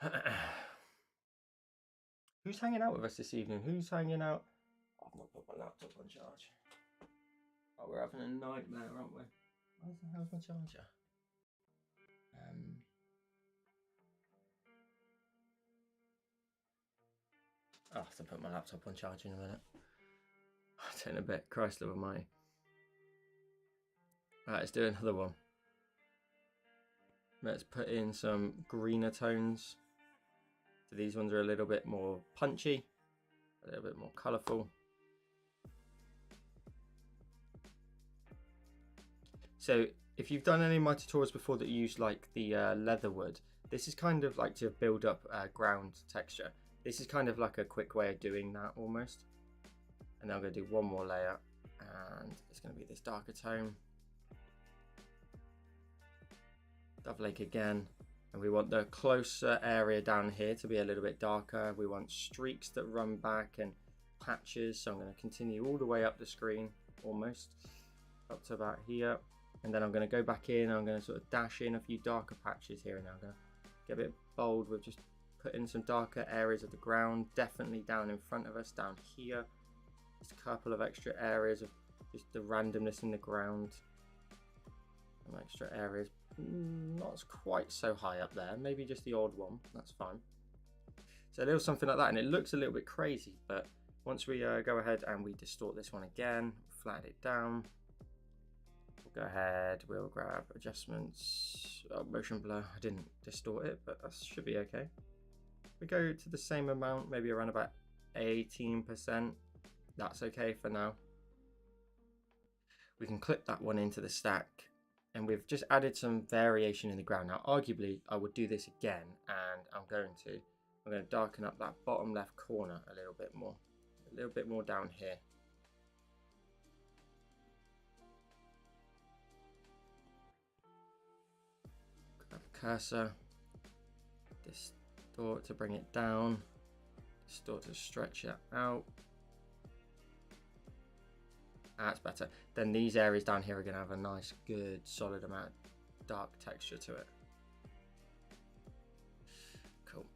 there. Who's hanging out with us this evening? Who's hanging out? I've not put my laptop on charge. Oh, we're having a nightmare, aren't we? Where the hell's my charger? I'll have to put my laptop on charge in a minute. I'll turn a bit. Christ love almighty. Right, let's do another one. Let's put in some greener tones. So these ones are a little bit more punchy, a little bit more colourful. So if you've done any of my tutorials before that use like the leather wood, this is kind of like to build up ground texture. This is kind of like a quick way of doing that almost. And then I'm going to do one more layer, and it's going to be this darker tone. Dove Lake again, and we want the closer area down here to be a little bit darker. We want streaks that run back and patches, so I'm going to continue all the way up the screen almost up to about here, and then I'm going to go back in and I'm going to sort of dash in a few darker patches here, and now I'm going to get a bit bold with just putting some darker areas of the ground, definitely down in front of us, down here. Just a couple of extra areas of just the randomness in the ground. Some extra areas, not quite so high up there, maybe just the odd one, that's fine. So a little something like that, and it looks a little bit crazy, but once we go ahead and we distort this one again, flatten it down, we'll go ahead, we'll grab adjustments, motion blur. I didn't distort it, but that should be okay. We go to the same amount, maybe around about 18%. That's okay for now. We can clip that one into the stack, and we've just added some variation in the ground. Now, arguably, I would do this again, and I'm going to darken up that bottom left corner a little bit more down here. Grab a cursor, distort to bring it down, distort to stretch it out. That's better. Then these areas down here are going to have a nice, good, solid amount of dark texture to it. Cool.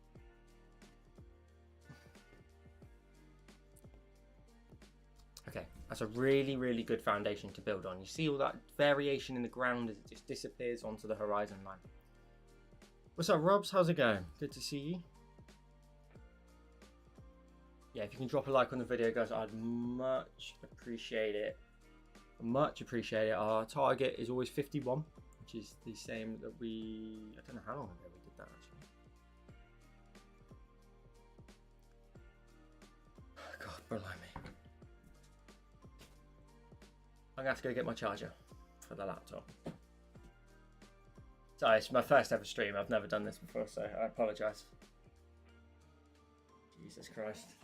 Okay, that's a really, really good foundation to build on. You see all that variation in the ground as it just disappears onto the horizon line. What's up, Robs? How's it going? Good to see you. Yeah, if you can drop a like on the video, guys, I'd much appreciate it. Much appreciate it. Our target is always 51, which is the same that I don't know how long ago we did that actually. God, blimey. I'm gonna have to go get my charger for the laptop. Sorry, it's my first ever stream. I've never done this before, so I apologise. Jesus Christ.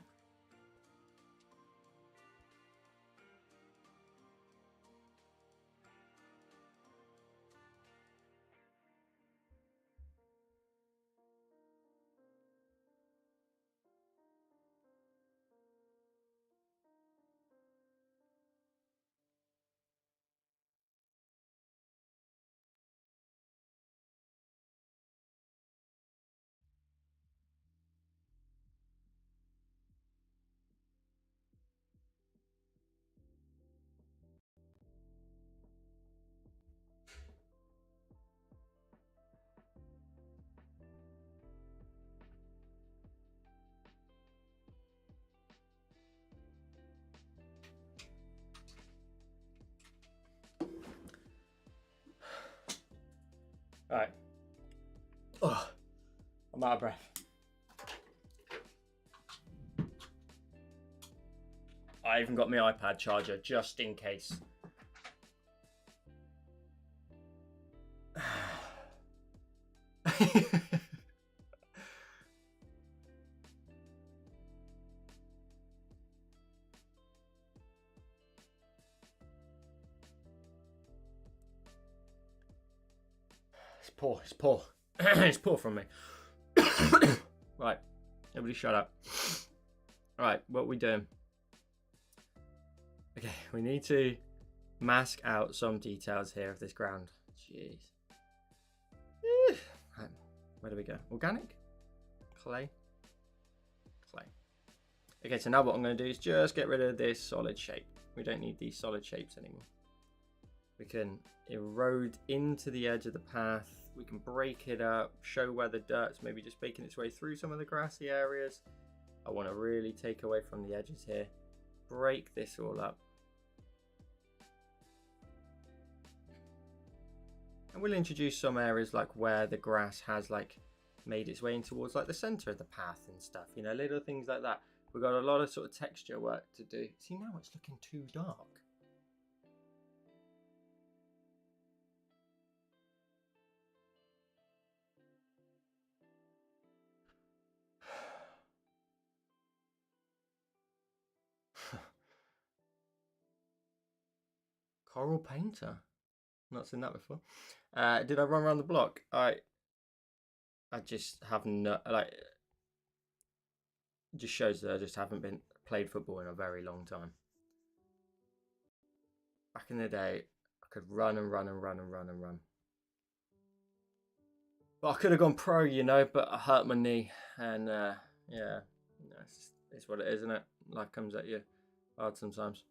Alright. Oh, I'm out of breath. I even got my iPad charger just in case. It's poor. It's poor from me. Right, everybody shut up. Right, what are we doing? Okay, we need to mask out some details here of this ground. Jeez. Right, where do we go? Organic? Clay? Clay. Okay, so now what I'm going to do is just get rid of this solid shape. We don't need these solid shapes anymore. We can erode into the edge of the path. We can break it up, show where the dirt's maybe just making its way through some of the grassy areas. I want to really take away from the edges here. Break this all up. And we'll introduce some areas like where the grass has like made its way in towards like the center of the path and stuff, you know, little things like that. We've got a lot of sort of texture work to do. See, now it's looking too dark. Coral painter. Not seen that before. Did I run around the block? I just have no, like, it just shows that I just haven't played football in a very long time. Back in the day, I could run and run and run and run and run. Well, I could have gone pro, you know, but I hurt my knee, and yeah, you know, it's what it is, isn't it? Life comes at you hard sometimes.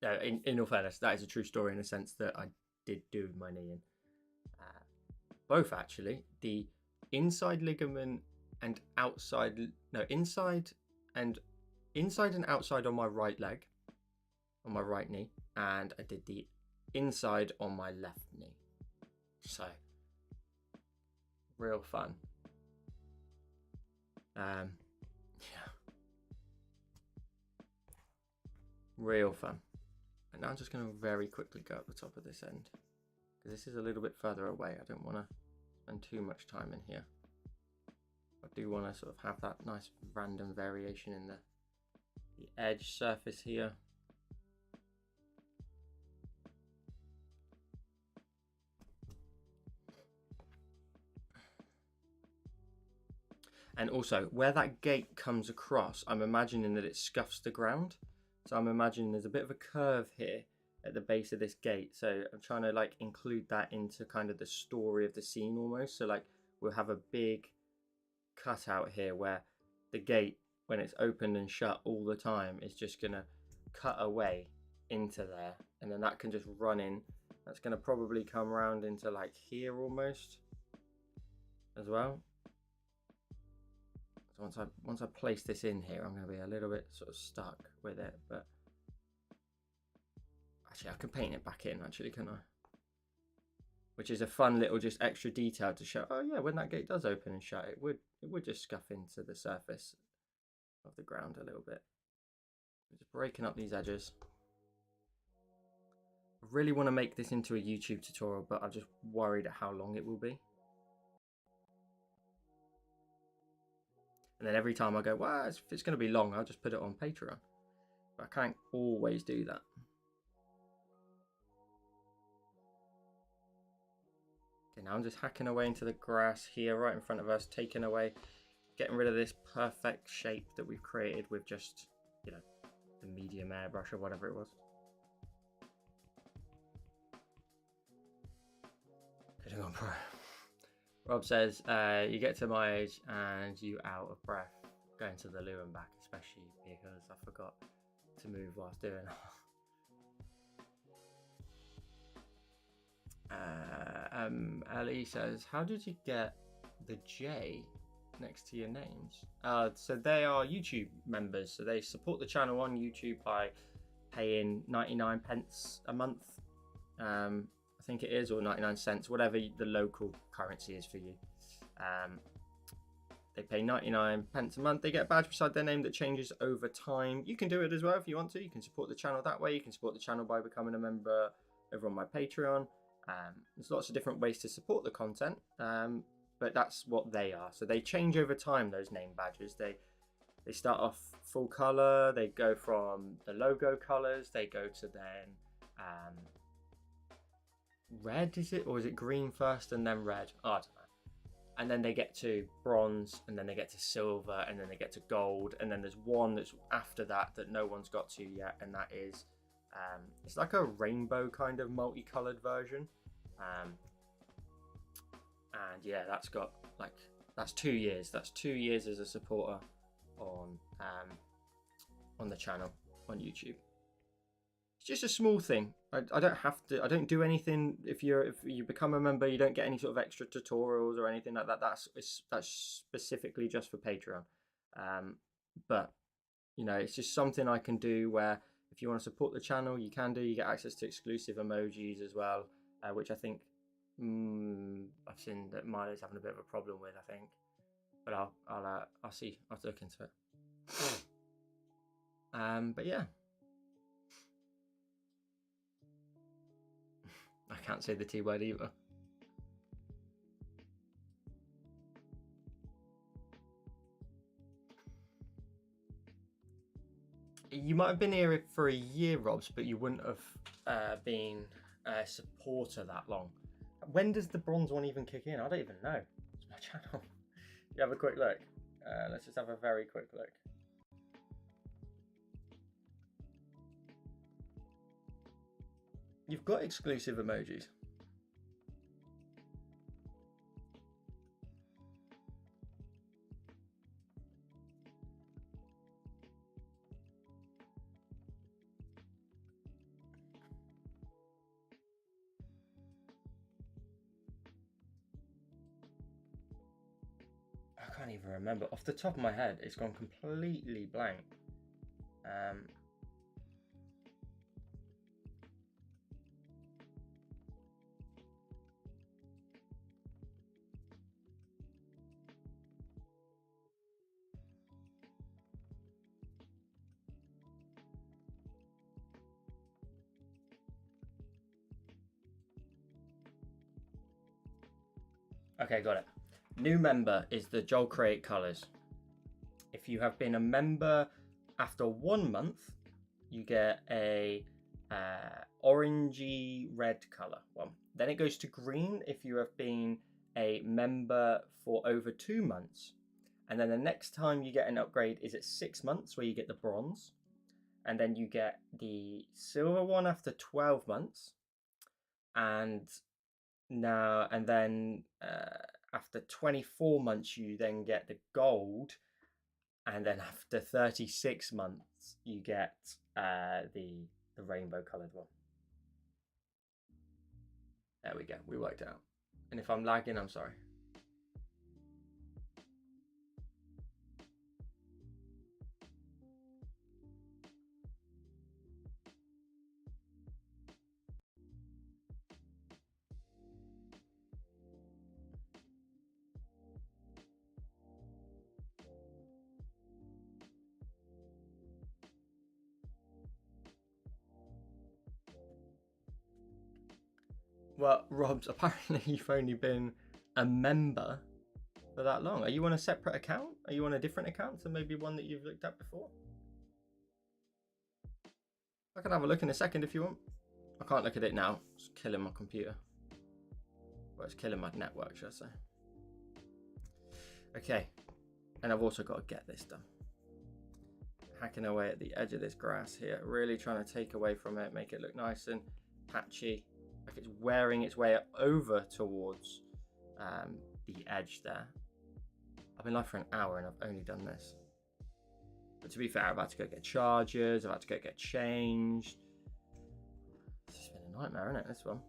in all fairness, that is a true story in the sense that I did do my knee in. Both actually, the inside ligament and outside, no, inside and outside on my right leg, on my right knee, and I did the inside on my left knee. So, real fun. Yeah, real fun. And now I'm just going to very quickly go up the top of this end, because this is a little bit further away. I don't want to spend too much time in here. I do want to sort of have that nice random variation in the edge surface here. And also, where that gate comes across, I'm imagining that it scuffs the ground. So I'm imagining there's a bit of a curve here at the base of this gate. So I'm trying to like include that into kind of the story of the scene almost. So like we'll have a big cutout here where the gate, when it's open and shut all the time, is just gonna cut away into there. And then that can just run in. That's gonna probably come around into like here almost as well. So once I place this in here, I'm going to be a little bit sort of stuck with it, but actually I can paint it back in actually, can I? Which is a fun little just extra detail to show, oh yeah, when that gate does open and shut, it would just scuff into the surface of the ground a little bit. Just breaking up these edges. I really want to make this into a YouTube tutorial, but I'm just worried at how long it will be. And then every time I go, well, if it's going to be long, I'll just put it on Patreon. But I can't always do that. Okay, now I'm just hacking away into the grass here, right in front of us, taking away, getting rid of this perfect shape that we've created with just, you know, the medium airbrush or whatever it was. Putting on pro. Rob says, you get to my age and you out of breath going to the loo and back, especially because I forgot to move whilst doing it. Ali says, how did you get the J next to your names? So they are YouTube members, so they support the channel on YouTube by paying 99 pence a month. I think it is, or 99 cents, whatever the local currency is for you. They pay 99 pence a month. They get a badge beside their name that changes over time. You can do it as well if you want to. You can support the channel that way. You can support the channel by becoming a member over on my Patreon. There's lots of different ways to support the content, but that's what they are. So they change over time, those name badges. They start off full color. They go from the logo colors. They go to then red, is it, or is it green first and then red? Oh, I don't know. And then they get to bronze, and then they get to silver, and then they get to gold, and then there's one that's after that that no one's got to yet, and that is it's like a rainbow kind of multicolored version. And yeah, that's got like, that's 2 years. That's 2 years as a supporter on the channel on YouTube. It's just a small thing. I don't have to. I don't do anything. If you become a member, you don't get any sort of extra tutorials or anything like that. That's specifically just for Patreon. But you know, it's just something I can do where if you want to support the channel, you can do. You get access to exclusive emojis as well, which I think I've seen that Milo's having a bit of a problem with. I think, but I'll see. I'll look into it. But yeah. I can't say the T word either. You might have been here for a year, Robs, but you wouldn't have been a supporter that long. When does the bronze one even kick in? I don't even know. It's my channel. You have a quick look. Let's just have a very quick look. You've got exclusive emojis. can't even remember. Off the top of my head, it's gone completely blank. Okay, got it. New member is the Joel Create colors. If you have been a member after 1 month, you get a orangey red color one. Then it goes to green if you have been a member for over 2 months. And then the next time you get an upgrade is at 6 months, where you get the bronze. And then you get the silver one after 12 months. And then after 24 months, you then get the gold. And then after 36 months, you get the rainbow colored one. There we go. We worked it out. And if I'm lagging, I'm sorry. Well, Robs, apparently you've only been a member for that long. Are you on a separate account? Are you on a different account to maybe one that you've looked at before? I can have a look in a second if you want. I can't look at it now. It's killing my computer. Well, it's killing my network, should I say. Okay. And I've also got to get this done. Hacking away at the edge of this grass here. Really trying to take away from it. Make it look nice and patchy. Like it's wearing its way over towards the edge there. I've been live for an hour and I've only done this. But to be fair, I've had to go get chargers, I've had to go get changed. It's just been a nightmare, isn't it, this one?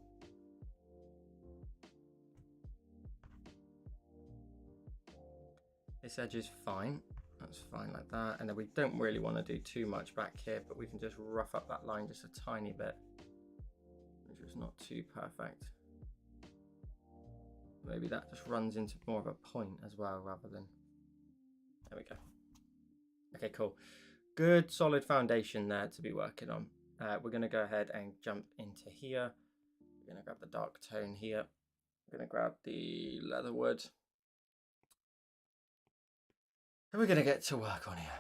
This edge is fine. That's fine like that. And then we don't really want to do too much back here, but we can just rough up that line just a tiny bit. Which is not too perfect. Maybe that just runs into more of a point as well, rather than... There we go. Okay, cool. Good solid foundation there to be working on. We're going to go ahead and jump into here. We're going to grab the dark tone here. We're going to grab the leather wood. And we're going to get to work on here.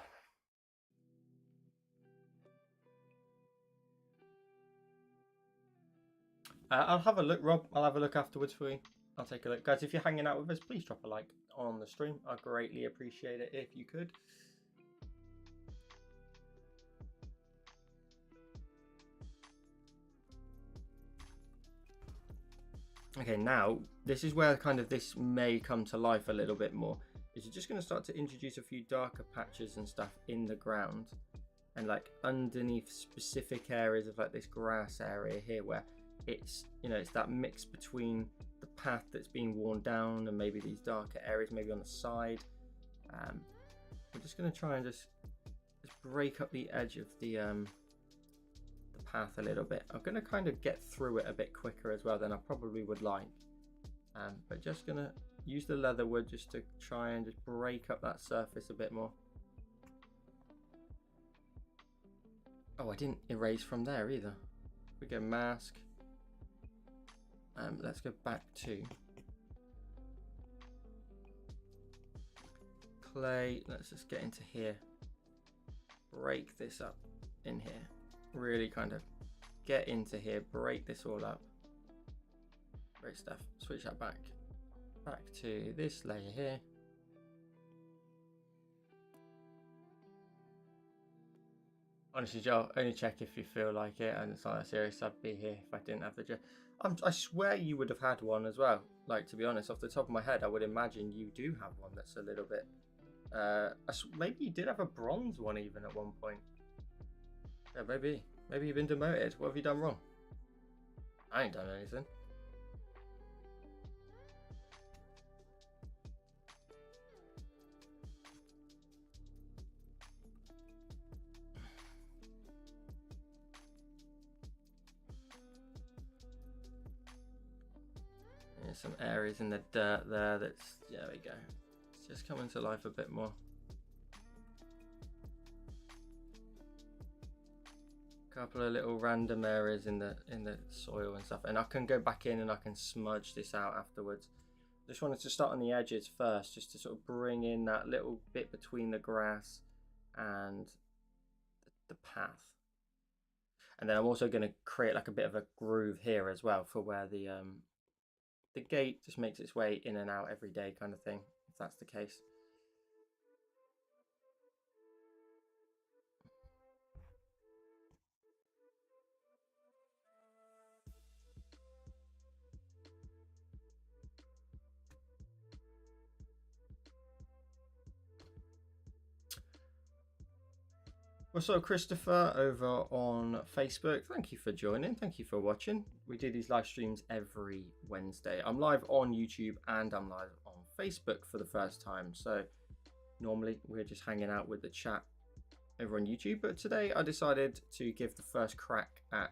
I'll have a look, Rob. I'll have a look afterwards for you. I'll take a look. Guys, if you're hanging out with us, please drop a like on the stream. I'd greatly appreciate it if you could. Okay, now, this is where kind of this may come to life a little bit more. Is you're just going to start to introduce a few darker patches and stuff in the ground. And like underneath specific areas of like this grass area here where it's, you know, it's that mix between the path that's being worn down and maybe these darker areas, maybe on the side. I'm just going to try and just break up the edge of the path a little bit. I'm going to kind of get through it a bit quicker as well than I probably would like. But just going to use the leather wood just to try and just break up that surface a bit more. Oh, I didn't erase from there either. We go mask. Let's go back to clay. Let's just get into here. Break this up in here. Really kind of get into here. Break this all up. Great stuff. Switch that back to this layer here. Honestly, Joel, only check if you feel like it, and it's not that serious. I'd be here if I didn't have the gel. I swear you would have had one as well. Like, to be honest, off the top of my head, I would imagine you do have one that's a little bit... maybe you did have a bronze one even at one point. Yeah, maybe. Maybe you've been demoted. What have you done wrong? I ain't done anything. There's some areas in the dirt there that's, there we go. It's just coming to life a bit more. Couple of little random areas in the soil and stuff, and I can go back in and I can smudge this out afterwards. Just wanted to start on the edges first, just to sort of bring in that little bit between the grass and the path. And then I'm also going to create like a bit of a groove here as well for where the gate just makes its way in and out every day kind of thing, if that's the case. What's up, Christopher, over on Facebook? Thank you for joining. Thank you for watching. We do these live streams every Wednesday. I'm live on YouTube and I'm live on Facebook for the first time. So normally we're just hanging out with the chat over on YouTube, but today I decided to give the first crack at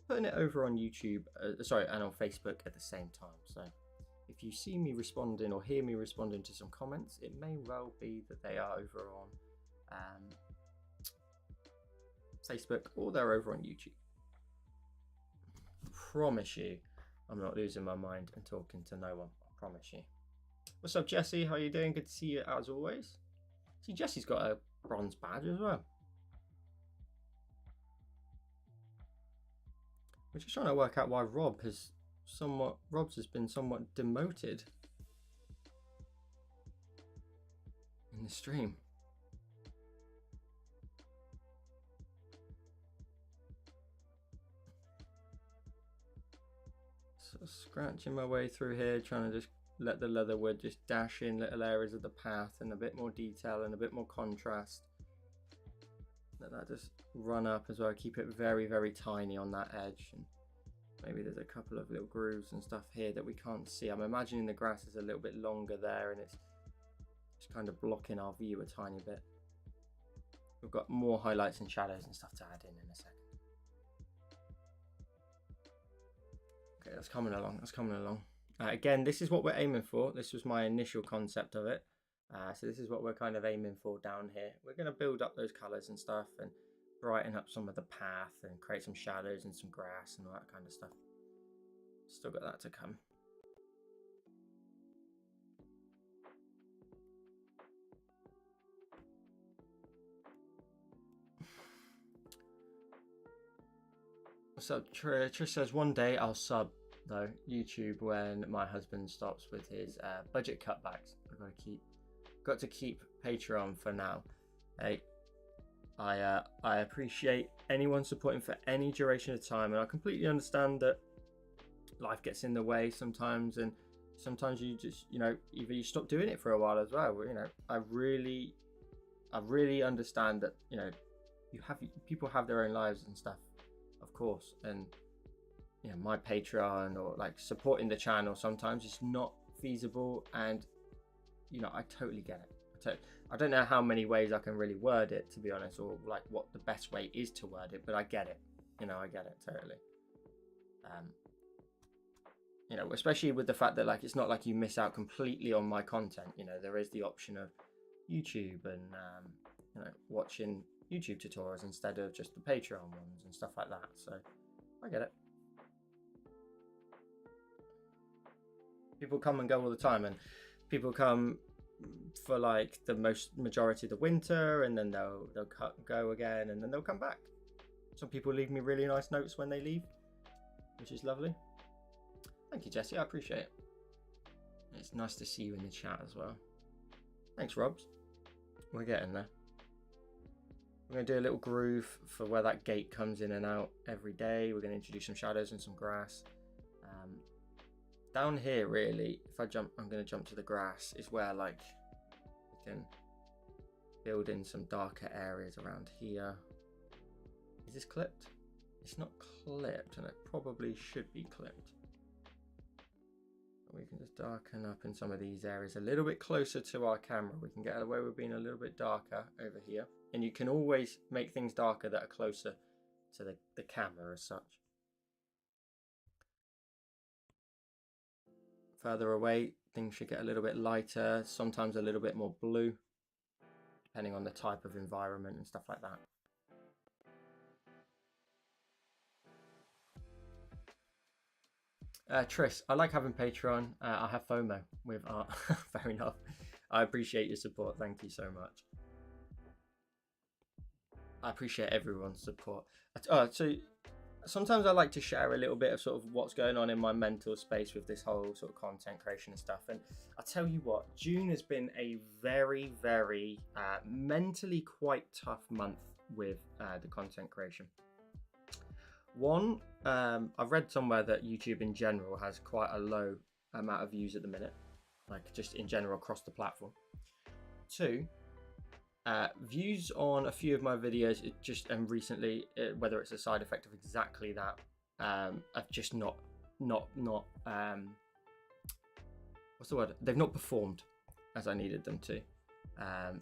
putting it over on YouTube, and on Facebook at the same time. So if you see me responding or hear me responding to some comments, it may well be that they are over on Facebook or they're over on YouTube. I promise you, I'm not losing my mind and talking to no one. I promise you. What's up, Jesse? How are you doing? Good to see you as always. See, Jesse's got a bronze badge as well. We're just trying to work out why Robs has been somewhat demoted in the stream. Scratching my way through here, trying to just let the leatherwood just dash in little areas of the path and a bit more detail and a bit more contrast. Let that just run up as well. Keep it very, very tiny on that edge. And maybe there's a couple of little grooves and stuff here that we can't see. I'm imagining the grass is a little bit longer there and it's just kind of blocking our view a tiny bit. We've got more highlights and shadows and stuff to add in a second. Okay, that's coming along. That's coming along. Again, this is what we're aiming for. This was my initial concept of it. So this is what we're kind of aiming for down here. We're going to build up those colours and stuff and brighten up some of the path and create some shadows and some grass and all that kind of stuff. Still got that to come. So Trish says, one day I'll sub though YouTube when my husband stops with his budget cutbacks. I've got to keep Patreon for now. Hey, I appreciate anyone supporting for any duration of time, and I completely understand that life gets in the way sometimes, and sometimes you just, you know, either you stop doing it for a while as well. You know, I really understand that, you know, people have their own lives and stuff, of course, and you know, my Patreon or like supporting the channel sometimes is not feasible, and you know, I totally get it. I don't know how many ways I can really word it, to be honest, or like what the best way is to word it, but I get it. You know, I get it totally. You know, especially with the fact that like it's not like you miss out completely on my content. You know, there is the option of YouTube and you know, watching YouTube tutorials instead of just the Patreon ones and stuff like that. So I get it. People come and go all the time, and people come for like the majority of the winter, and then they'll go again, and then they'll come back. Some people leave me really nice notes when they leave, which is lovely. Thank you, Jesse. I appreciate it. It's nice to see you in the chat as well. Thanks, Robs. We're getting there. We're going to do a little groove for where that gate comes in and out every day. We're going to introduce some shadows and some grass. Down here, really, if I jump, I'm going to jump to the grass, is where like we can build in some darker areas around here. Is this clipped? It's not clipped, and it probably should be clipped. We can just darken up in some of these areas a little bit closer to our camera. We can get away with being a little bit darker over here, and you can always make things darker that are closer to the camera as such. further away, things should get a little bit lighter, sometimes a little bit more blue, depending on the type of environment and stuff like that. Tris, I like having Patreon. I have FOMO with art. Fair enough. I appreciate your support. Thank you so much. I appreciate everyone's support. So sometimes I like to share a little bit of sort of what's going on in my mental space with this whole sort of content creation and stuff. And I tell you what, June has been a very, very mentally quite tough month with the content creation. One, I've read somewhere that YouTube in general has quite a low amount of views at the minute, like just in general across the platform. Two, views on a few of my videos, recently, whether it's a side effect of exactly that, I've just not what's the word? They've not performed as I needed them to.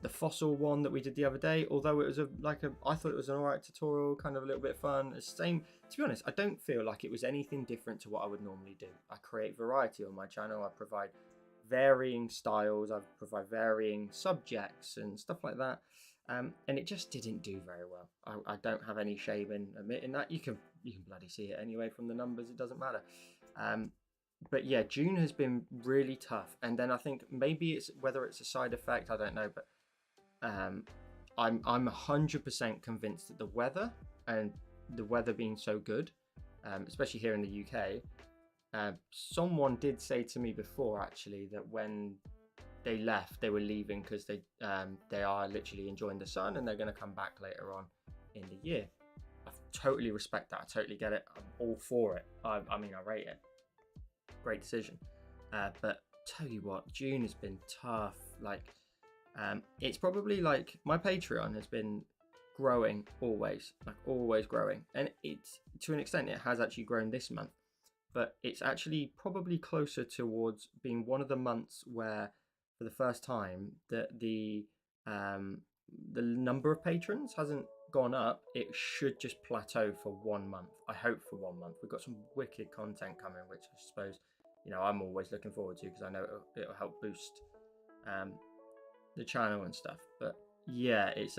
The fossil one that we did the other day, although it was I thought it was an alright tutorial, kind of a little bit fun. It's same, to be honest, I don't feel like it was anything different to what I would normally do. I create variety on my channel. I provide varying styles. I provide varying subjects and stuff like that. And it just didn't do very well. I don't have any shame in admitting that. You can bloody see it anyway from the numbers. It doesn't matter. But yeah, June has been really tough. And then I think maybe it's whether it's a side effect, I don't know. But I'm 100% convinced that the weather being so good, especially here in the UK, someone did say to me before actually that when they left, they were leaving because they are literally enjoying the sun and they're going to come back later on in the year. I totally respect that. I totally get it. I'm all for it. I mean, I rate it. Great decision. But tell you what, June has been tough. Like, it's probably like my Patreon has been growing always growing, and it's to an extent it has actually grown this month, but it's actually probably closer towards being one of the months where for the first time that the number of patrons hasn't gone up. It should just plateau for 1 month. I hope for 1 month. We've got some wicked content coming, which I suppose, you know, I'm always looking forward to because I know it'll help boost the channel and stuff. But yeah, it's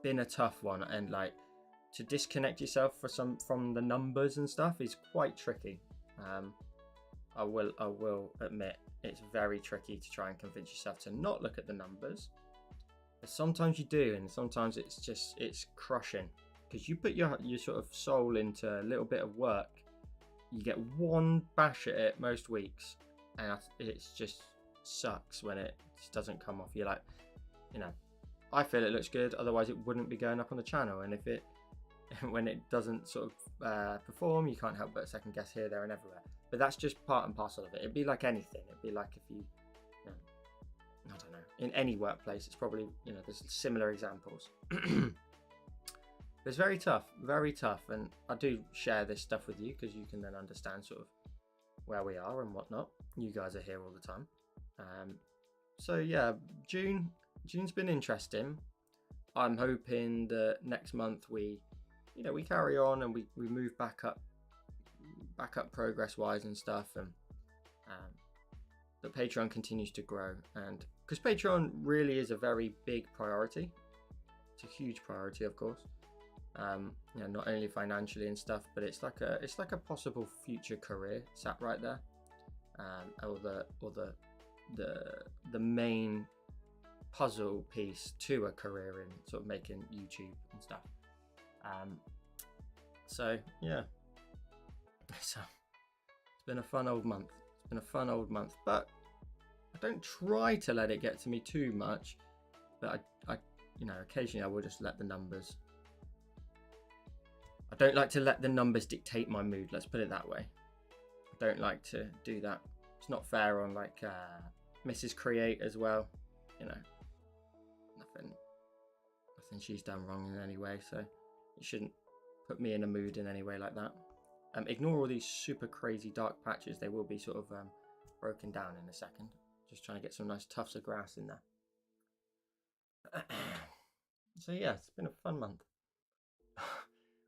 been a tough one, and like to disconnect yourself from the numbers and stuff is quite tricky. I will admit it's very tricky to try and convince yourself to not look at the numbers. But sometimes you do, and sometimes it's crushing because you put your sort of soul into a little bit of work. You get one bash at it most weeks, and it's just sucks when it just doesn't come off. You're like, you know, I feel it looks good, otherwise it wouldn't be going up on the channel. And if when it doesn't sort of perform, you can't help but second guess here, there, and everywhere. But that's just part and parcel of it. It'd be like anything. It'd be like if you know, I don't know, in any workplace, it's probably, you know, there's similar examples. It's very tough, and I do share this stuff with you because you can then understand sort of where we are and whatnot. You guys are here all the time. So yeah, June's been interesting. I'm hoping that next month we carry on and we move back up progress wise and stuff, and the Patreon continues to grow, and because Patreon really is a very big priority. It's a huge priority, of course. You know, not only financially and stuff, but it's like a possible future career sat right there, or the main puzzle piece to a career in sort of making YouTube and stuff. So yeah, so it's been a fun old month. But I don't try to let it get to me too much. But I you know, occasionally I will just let the numbers. I don't like to let the numbers dictate my mood. Let's put it that way. I don't like to do that. It's not fair on like Mrs. Create as well. You know, nothing she's done wrong in any way. So it shouldn't put me in a mood in any way like that. Ignore all these super crazy dark patches. They will be sort of broken down in a second. Just trying to get some nice tufts of grass in there. So yeah, it's been a fun month.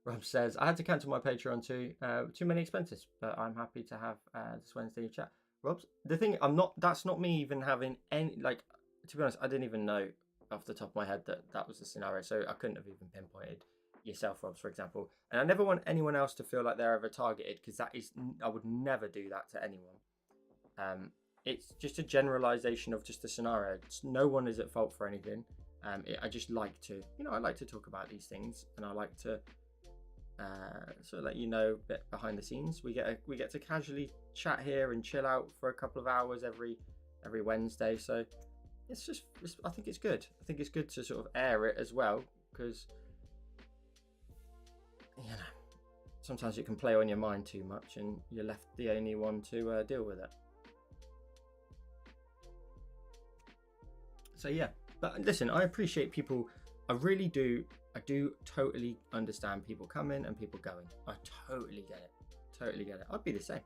Rob says, I had to cancel my Patreon too. Too many expenses, but I'm happy to have this Wednesday chat. Rob's the thing. That's not me even having any. Like, to be honest, I didn't even know off the top of my head that was the scenario. So I couldn't have even pinpointed yourself, Robs, for example. And I never want anyone else to feel like they're ever targeted, because I would never do that to anyone. It's just a generalization of just a scenario. No one is at fault for anything. I just like to, I like to talk about these things, and I like to sort of let you know a bit behind the scenes. We get to casually chat here and chill out for a couple of hours every Wednesday. So I think it's good. I think it's good to sort of air it as well, because sometimes it can play on your mind too much, and you're left the only one to deal with it. So yeah, but listen, I appreciate people. I really do. I do totally understand people coming and people going. I totally get it. Totally get it. I'd be the same.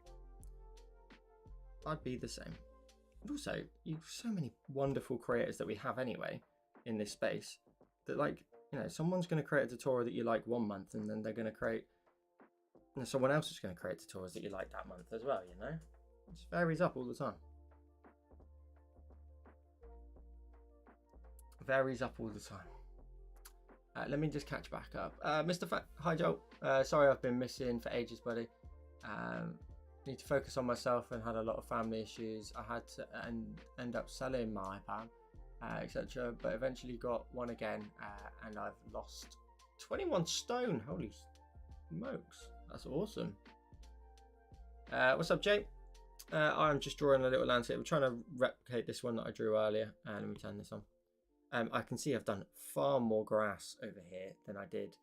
And also, you've so many wonderful creators that we have anyway in this space that, like, someone's going to create a tutorial that you like 1 month, and then they're going to create, someone else is going to create tutorials that you like that month as well. It just varies up all the time. Let me just catch back up. Mr. Hi Joel. Sorry I've been missing for ages, buddy. Need to focus on myself and had a lot of family issues. I had to end up selling my iPad, etc. But eventually got one again, and I've lost 21 stone. Holy smokes, that's awesome. What's up, Jay? I'm just drawing a little landscape. I'm trying to replicate this one that I drew earlier. Let me turn this on. I can see I've done far more grass over here than I did,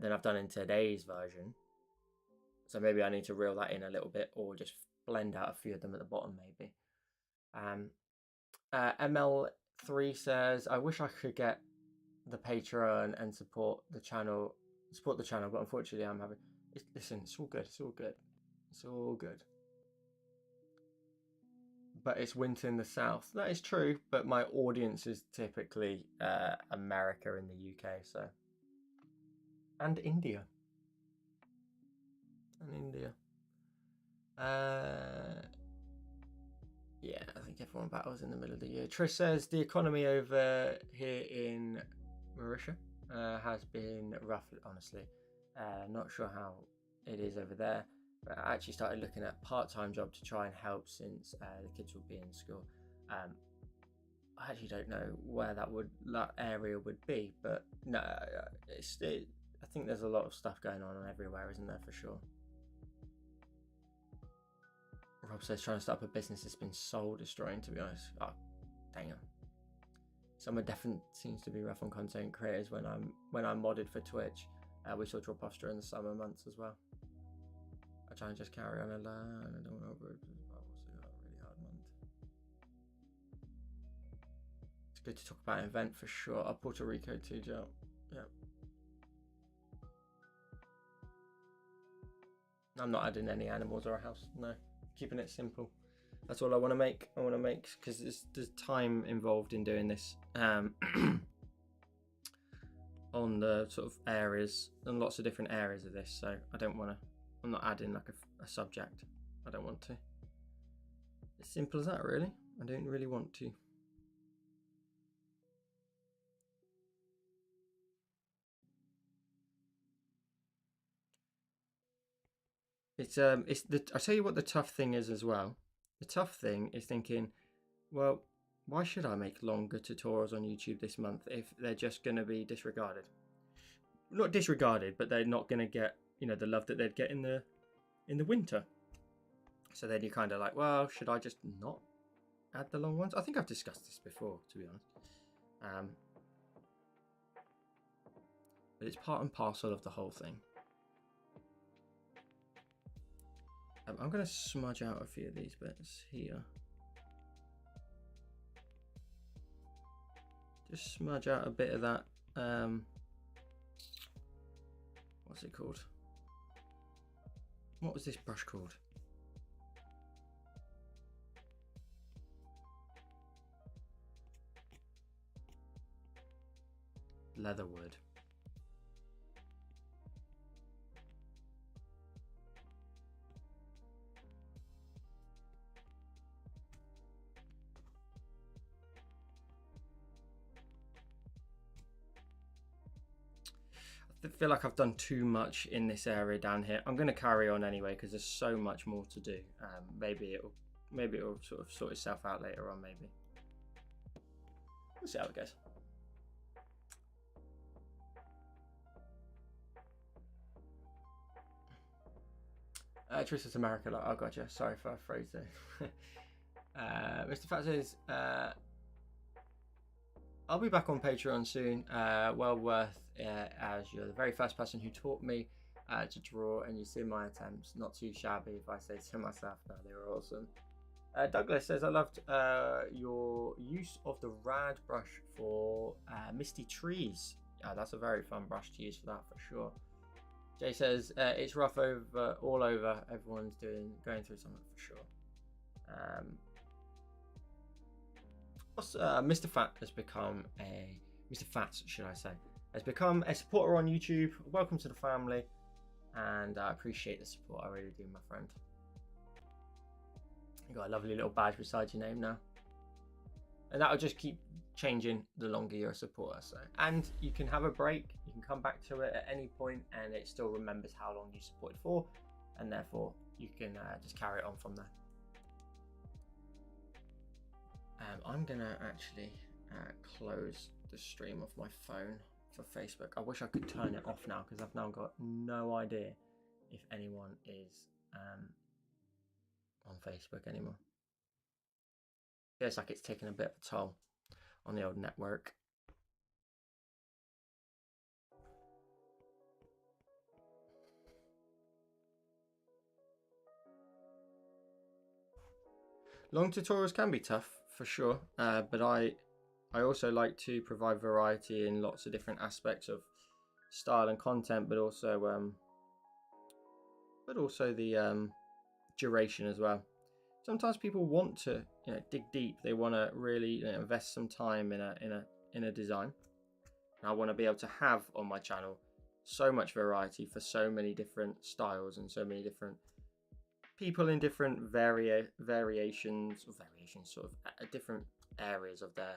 than I've done in today's version. So maybe I need to reel that in a little bit, or just blend out a few of them at the bottom, maybe. ML3 says, I wish I could get the Patreon and support the channel, but unfortunately I'm having... Listen, it's all good. But it's winter in the south. That is true, but my audience is typically America and the UK, so, and India. Yeah, I think everyone battles in the middle of the year. Trish says the economy over here in Mauritius has been rough, honestly. Not sure how it is over there. But I actually started looking at part-time job to try and help, since the kids will be in school. I actually don't know where that area would be, but no, I think there's a lot of stuff going on everywhere, isn't there, for sure. Rob says trying to start up a business has been soul destroying, to be honest. Oh, dang it. Summer definitely seems to be rough on content creators when I'm modded for Twitch. We saw drop offs during the summer months as well. I try and just carry on and learn. I don't know, but it was a really hard month. It's good to talk about an event for sure. Puerto Rico too, Joe. Yeah. I'm not adding any animals or a house. No, keeping it simple. That's all I want to make. Because there's time involved in doing this. On the sort of areas, and lots of different areas of this. So I don't want to. I'm not adding like a subject. I don't want to. As simple as that, really. I don't really want to. I tell you what the tough thing is as well. The tough thing is thinking, well, why should I make longer tutorials on YouTube this month if they're just going to be disregarded? Not disregarded, but they're not going to get, the love that they'd get in the winter. So then you're kind of like, well, should I just not add the long ones? I think I've discussed this before, to be honest. But it's part and parcel of the whole thing. I'm going to smudge out a few of these bits here. Just smudge out a bit of that. What's it called? What was this brush called? Leatherwood. feel like I've done too much in this area down here. I'm going to carry on anyway because there's so much more to do. Maybe it'll sort of sort itself out later on. Maybe we'll see how it goes. Tristan's America. Like, oh, gotcha. Sorry if I phrased it. Mr. Fat says, I'll be back on Patreon soon. Well worth as you're the very first person who taught me to draw, and you see my attempts. Not too shabby, if I say so myself. No, they were awesome. Douglas says, I loved your use of the rad brush for misty trees. That's a very fun brush to use for that, for sure. Jay says, it's rough all over. Everyone's going through something, for sure. Mr. Fat has become Mr. Fats, should I say, has become a supporter on YouTube. Welcome to the family, and I appreciate the support. I really do, my friend. You got a lovely little badge beside your name now, and that'll just keep changing the longer you're a supporter. So, and you can have a break. You can come back to it at any point, and it still remembers how long you supported for, and therefore you can just carry it on from there. I'm gonna actually close the stream off my phone for Facebook. I wish I could turn it off now because I've now got no idea if anyone is on Facebook anymore. Feels like it's taking a bit of a toll on the old network. Long tutorials can be tough, for sure, but I also like to provide variety in lots of different aspects of style and content, but also the duration as well. Sometimes people want to dig deep. They want to really invest some time in a design. And I want to be able to have on my channel so much variety for so many different styles and so many different people in different variations sort of different areas of their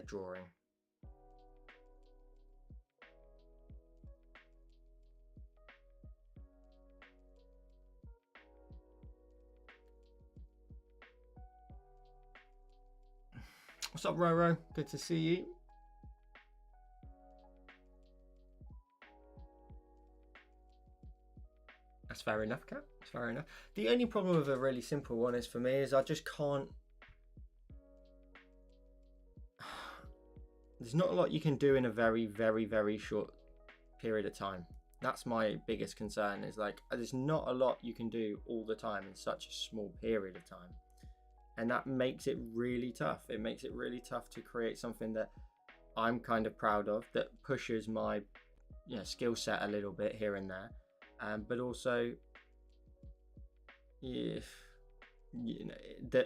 drawing. What's up, Roro? Good to see you. That's fair enough, Kat. That's fair enough. The only problem with a really simple one is for me is I just can't. There's not a lot you can do in a very, very, very short period of time. That's my biggest concern, is like there's not a lot you can do all the time in such a small period of time. And that makes it really tough. It makes it really tough to create something that I'm kind of proud of, that pushes my skill set a little bit here and there. But also, that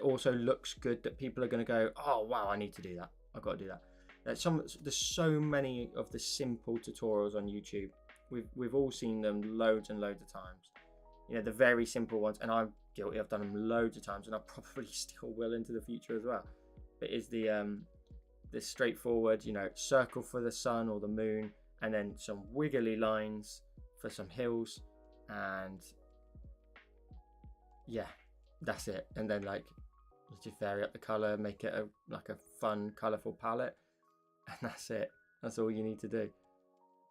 also looks good, that people are going to go, oh wow, I need to do that. I've got to do that. There's so many of the simple tutorials on YouTube. We've all seen them loads and loads of times. The very simple ones, and I'm guilty. I've done them loads of times, and I probably still will into the future as well. But is the straightforward, circle for the sun or the moon, and then some wiggly lines for some hills, and yeah, that's it. And then you just vary up the color, make it a fun, colorful palette, and that's it. That's all you need to do.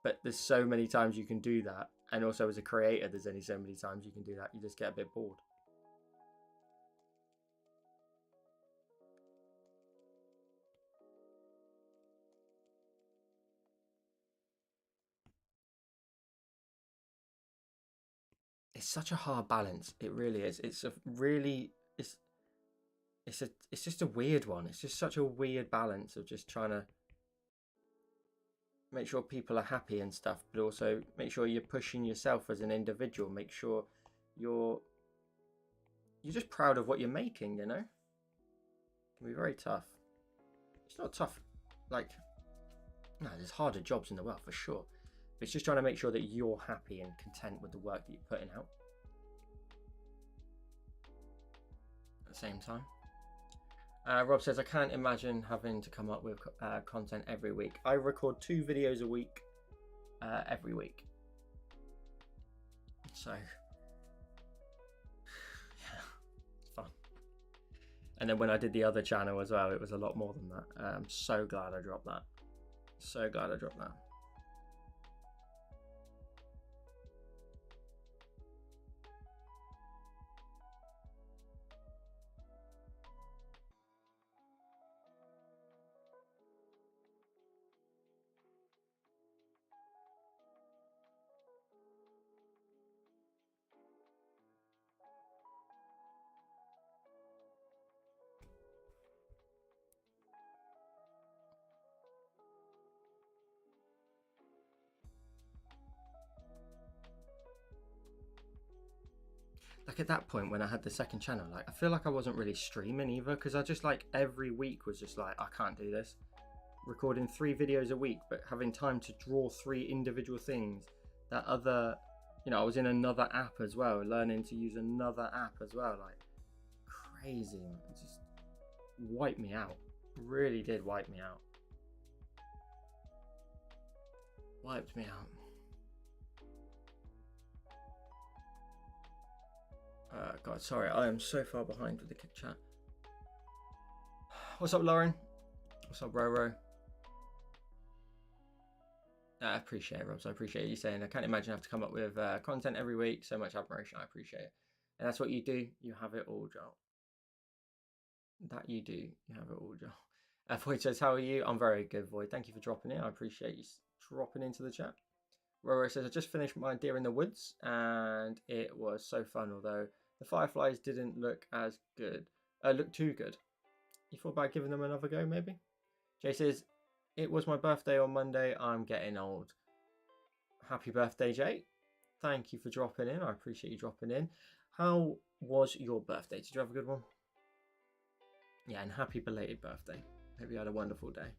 But there's so many times you can do that, and also as a creator, there's only so many times you can do that. You just get a bit bored. It's such a hard balance. It really is. It's just a weird one. It's just such a weird balance of just trying to make sure people are happy and stuff, but also make sure you're pushing yourself as an individual. Make sure you're just proud of what you're making. It can be very tough. It's not tough. No, there's harder jobs in the world for sure. It's just trying to make sure that you're happy and content with the work that you're putting out at the same time. Rob says, I can't imagine having to come up with content every week. I record 2 videos a week, every week. So yeah, it's fun. And then when I did the other channel as well, it was a lot more than that. I'm so glad I dropped that. So glad I dropped that. Like at that point when I had the second channel, like I feel like I wasn't really streaming either, because I just like every week was just like, I can't do this. Recording 3 videos a week, but having time to draw 3 individual things. That other, you know, I was in another app as well, learning to use another app as well. Like crazy, man. It just wiped me out. Really did wipe me out. Wiped me out. God, sorry, I am so far behind with the kick chat. What's up, Lauren? What's up, Roro? I appreciate it, Robs. I appreciate you saying I can't imagine I have to come up with content every week. So much admiration. I appreciate it. And that's what you do. You have it all, Joel. That you do. You have it all, Joel. Void says, how are you? I'm very good, Void. Thank you for dropping in. I appreciate you dropping into the chat. Roro says, I just finished my Deer in the Woods and it was so fun, although the fireflies didn't look as good. Look too good. You thought about giving them another go, maybe? Jay says, it was my birthday on Monday. I'm getting old. Happy birthday, Jay. Thank you for dropping in. I appreciate you dropping in. How was your birthday? Did you have a good one? Yeah, and happy belated birthday. Hope you had a wonderful day.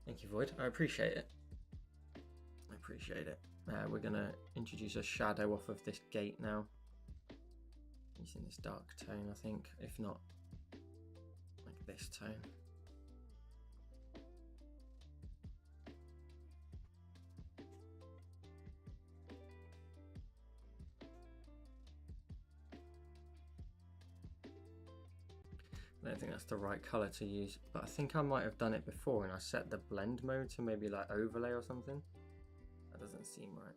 Thank you, Void. I appreciate it. I appreciate it. We're going to introduce a shadow off of this gate now. Using this dark tone, I think. If not, like this tone. I don't think that's the right color to use, but I think I might have done it before and I set the blend mode to maybe like overlay or something. That doesn't seem right.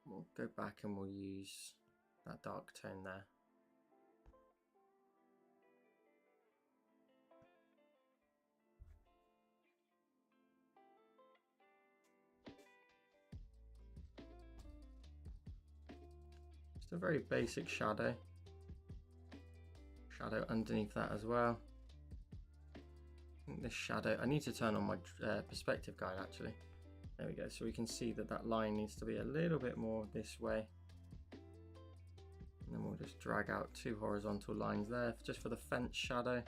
We'll go back and we'll use that dark tone there. Just a very basic shadow. Shadow underneath that as well. I think this shadow, I need to turn on my perspective guide actually. There we go, so we can see that that line needs to be a little bit more this way. And then we'll just drag out 2 horizontal lines there, just for the fence shadow.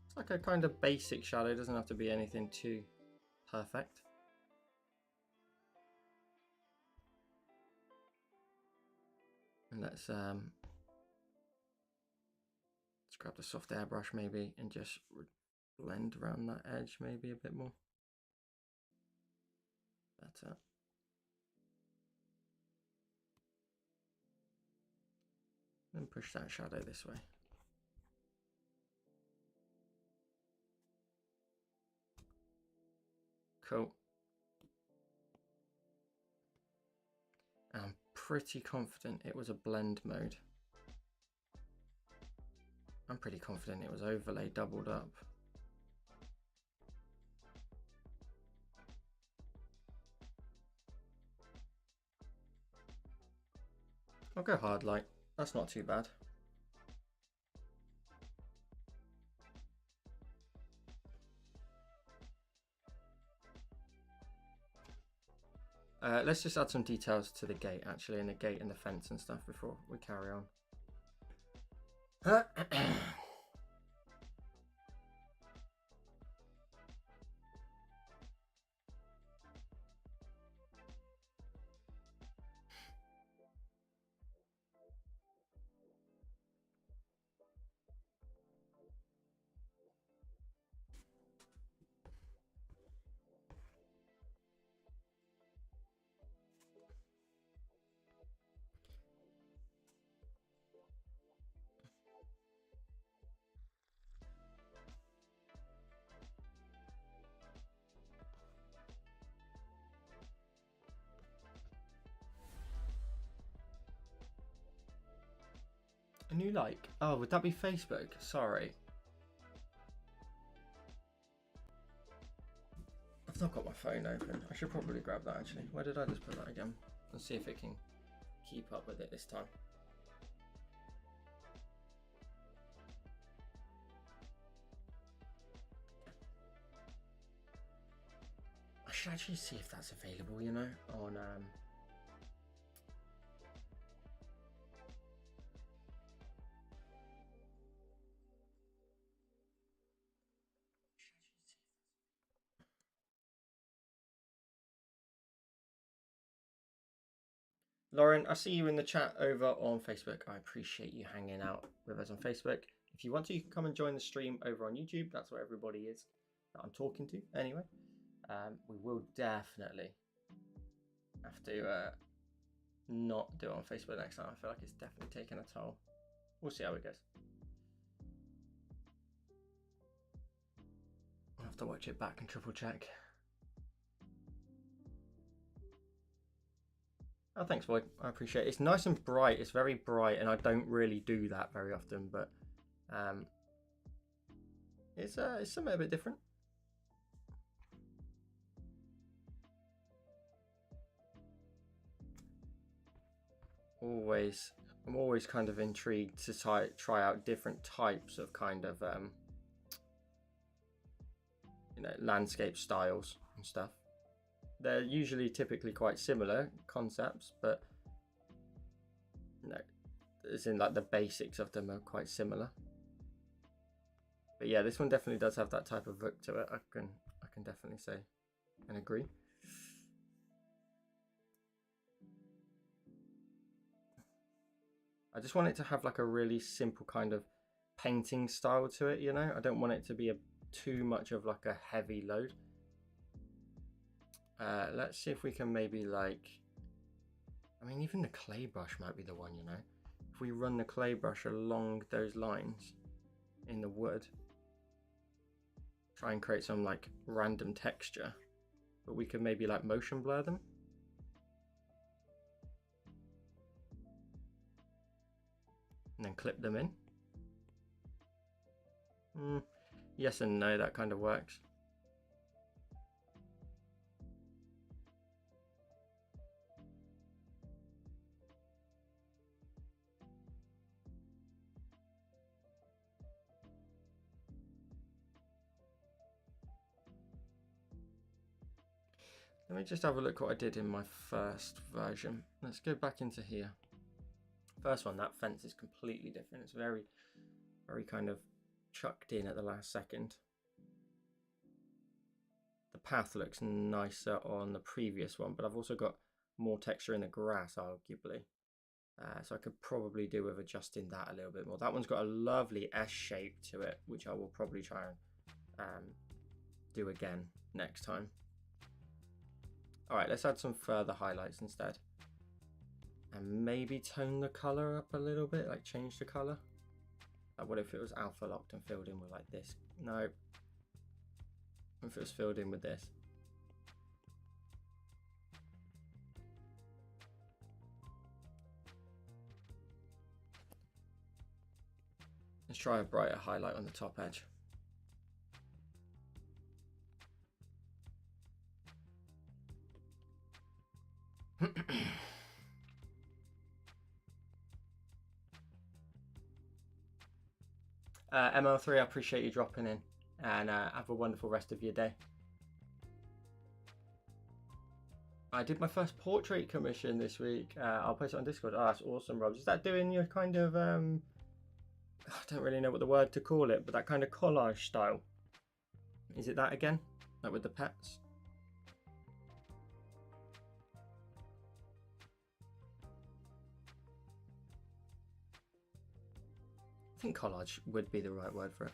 It's like a kind of basic shadow, it doesn't have to be anything too perfect. And let's grab the soft airbrush maybe and just blend around that edge maybe a bit more. Better. And push that shadow this way. Cool. I'm pretty confident it was a blend mode. I'm pretty confident it was overlay doubled up. I'll go hard light. That's not too bad. Let's just add some details to the gate actually, and the gate and the fence and stuff before we carry on. you like? Oh, would that be Facebook? Sorry. I've not got my phone open. I should probably grab that actually. Where did I just put that again? Let's see if it can keep up with it this time. I should actually see if that's available, you know, on Lauren, I see you in the chat over on Facebook. I appreciate you hanging out with us on Facebook. If you want to, you can come and join the stream over on YouTube. That's where everybody is that I'm talking to anyway. We will definitely have to not do it on Facebook next time. I feel like it's definitely taken a toll. We'll see how it goes. I'll have to watch it back and triple check. Oh, thanks, Void. I appreciate it. It's nice and bright. It's very bright, and I don't really do that very often, but it's something a bit different. I'm always kind of intrigued to try out different types of kind of you know, landscape styles and stuff. They're usually typically quite similar concepts, but you know, as in like the basics of them are quite similar. But yeah, this one definitely does have that type of look to it. I can definitely say and agree. I just want it to have like a really simple kind of painting style to it, you know? I don't want it to be too much of like a heavy load. Let's see if we can maybe like, I mean, even the clay brush might be the one, you know? If we run the clay brush along those lines in the wood, try and create some like random texture, but we could maybe like motion blur them. And then clip them in. Yes and no, that kind of works. Let me just have a look what I did in my first version. Let's go back into here. First one, that fence is completely different. It's very, very kind of chucked in at the last second. The path looks nicer on the previous one, but I've also got more texture in the grass, arguably. So I could probably do with adjusting that a little bit more. That one's got a lovely S shape to it, which I will probably try and do again next time. All right, let's add some further highlights instead. And maybe tone the color up a little bit, like change the color. Like what if it was alpha locked and filled in with like this? No. If it was filled in with this. Let's try a brighter highlight on the top edge. ML3, I appreciate you dropping in, and have a wonderful rest of your day. I did my first portrait commission this week. I'll post it on Discord. Oh, that's awesome, Rob. Is that doing your kind of, I don't really know what the word to call it, but that kind of collage style? Is it that again? Like with the pets? I think collage would be the right word for it.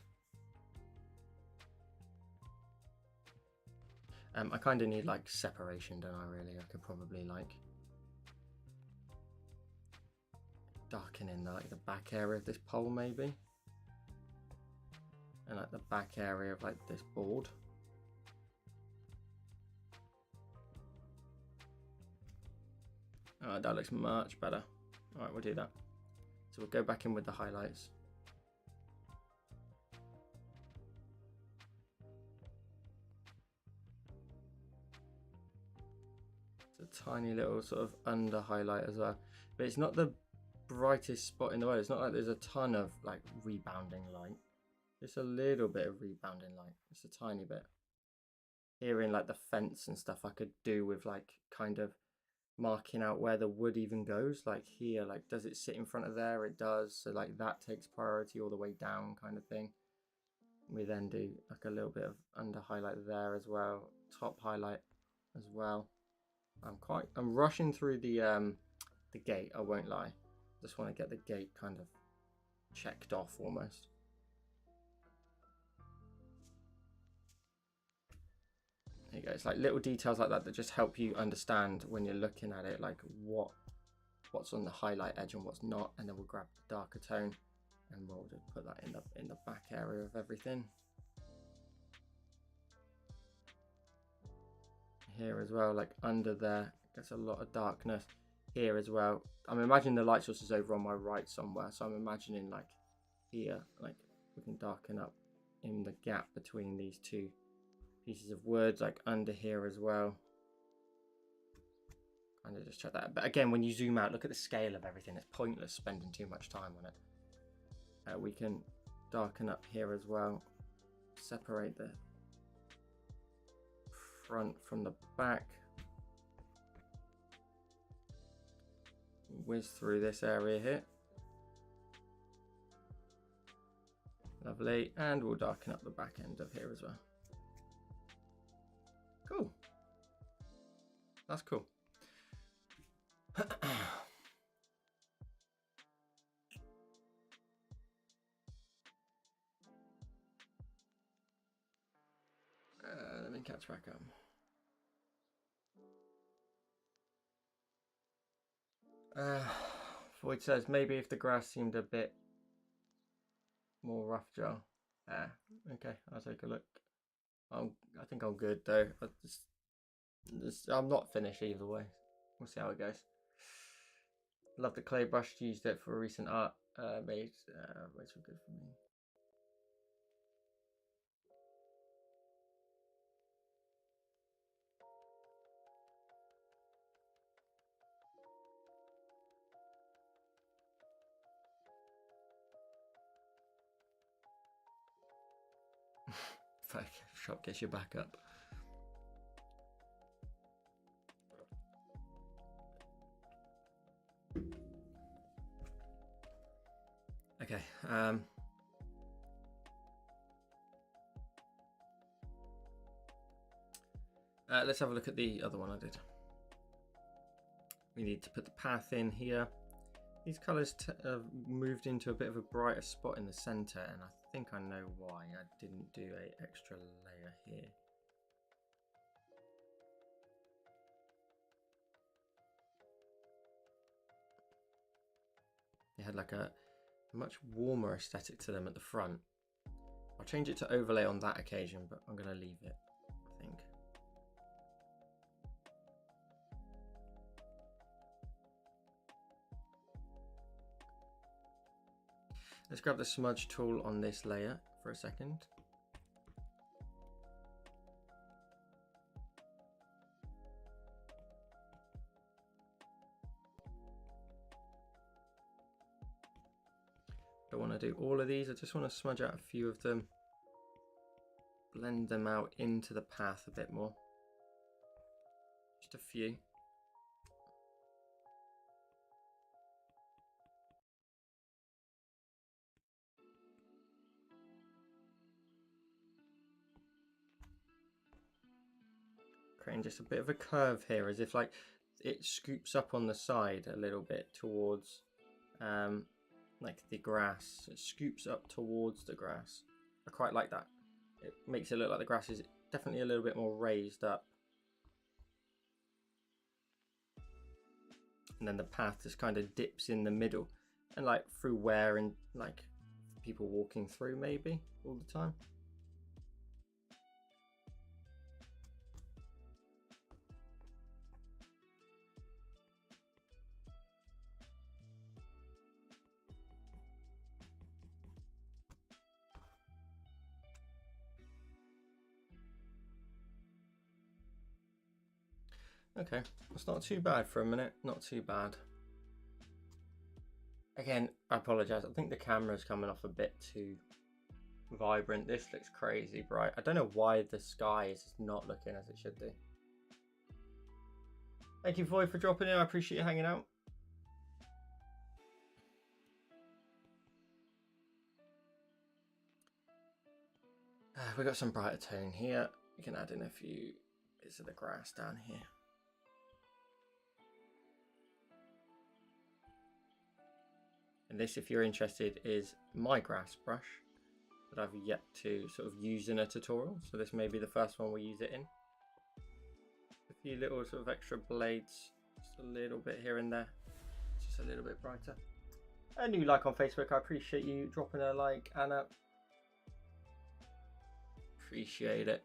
I kind of need like separation, don't I really? I could probably like darken in like the back area of this pole maybe. And like the back area of like this board. Oh, that looks much better. All right, we'll do that. So we'll go back in with the highlights. It's a tiny little sort of under highlight as well, but it's not the brightest spot in the world. It's not like there's a ton of like rebounding light. Just a little bit of rebounding light. Just a tiny bit. Here in like the fence and stuff, I could do with like kind of marking out where the wood even goes. Like here, like does it sit in front of there? It does. So like that takes priority all the way down kind of thing. We then do like a little bit of under highlight there as well. Top highlight as well. I'm rushing through the gate, I won't lie. Just want to get the gate kind of checked off almost. There you go. It's like little details like that that just help you understand when you're looking at it, like what's on the highlight edge and what's not, and then we'll grab the darker tone and we'll just put that in the back area of everything. Here as well, like under there, gets a lot of darkness. Here as well, I'm imagining the light source is over on my right somewhere, so I'm imagining like here, like we can darken up in the gap between these two pieces of wood, like under here as well. Kind of just check that. But again, when you zoom out, look at the scale of everything. It's pointless spending too much time on it. We can darken up here as well. Separate the front from the back. Whiz through this area here. Lovely. And we'll darken up the back end of here as well. Cool. That's cool. Let me catch back up. Void says maybe if the grass seemed a bit more rough, Joe. Okay, I'll take a look. I think I'm good though. I'm not finished either way. We'll see how it goes. Love the clay brush. Used it for a recent art made. Which were good for me. Shop gets you back up. Okay. Let's have a look at the other one I did. We need to put the path in here. These colours have moved into a bit of a brighter spot in the centre, and I think I know why. I didn't do an extra layer here. They had like a much warmer aesthetic to them at the front. I'll change it to overlay on that occasion, but I'm going to leave it, I think. Let's grab the smudge tool on this layer for a second. Don't want to do all of these, I just want to smudge out a few of them, blend them out into the path a bit more. Just a few. Creating just a bit of a curve here, as if like it scoops up on the side a little bit towards like the grass. It scoops up towards the grass. I quite like that. It makes it look like the grass is definitely a little bit more raised up. And then the path just kind of dips in the middle, and like through where and like people walking through maybe all the time. Okay, that's not too bad for a minute. Not too bad. Again, I apologize. I think the camera's coming off a bit too vibrant. This looks crazy bright. I don't know why the sky is not looking as it should do. Thank you, Void, for dropping in. I appreciate you hanging out. We got some brighter tone here. We can add in a few bits of the grass down here. And this, if you're interested, is my grass brush that I've yet to sort of use in a tutorial. So this may be the first one we use it in. A few little sort of extra blades, just a little bit here and there, just a little bit brighter. A new like on Facebook. I appreciate you dropping a like, Anna. Appreciate it.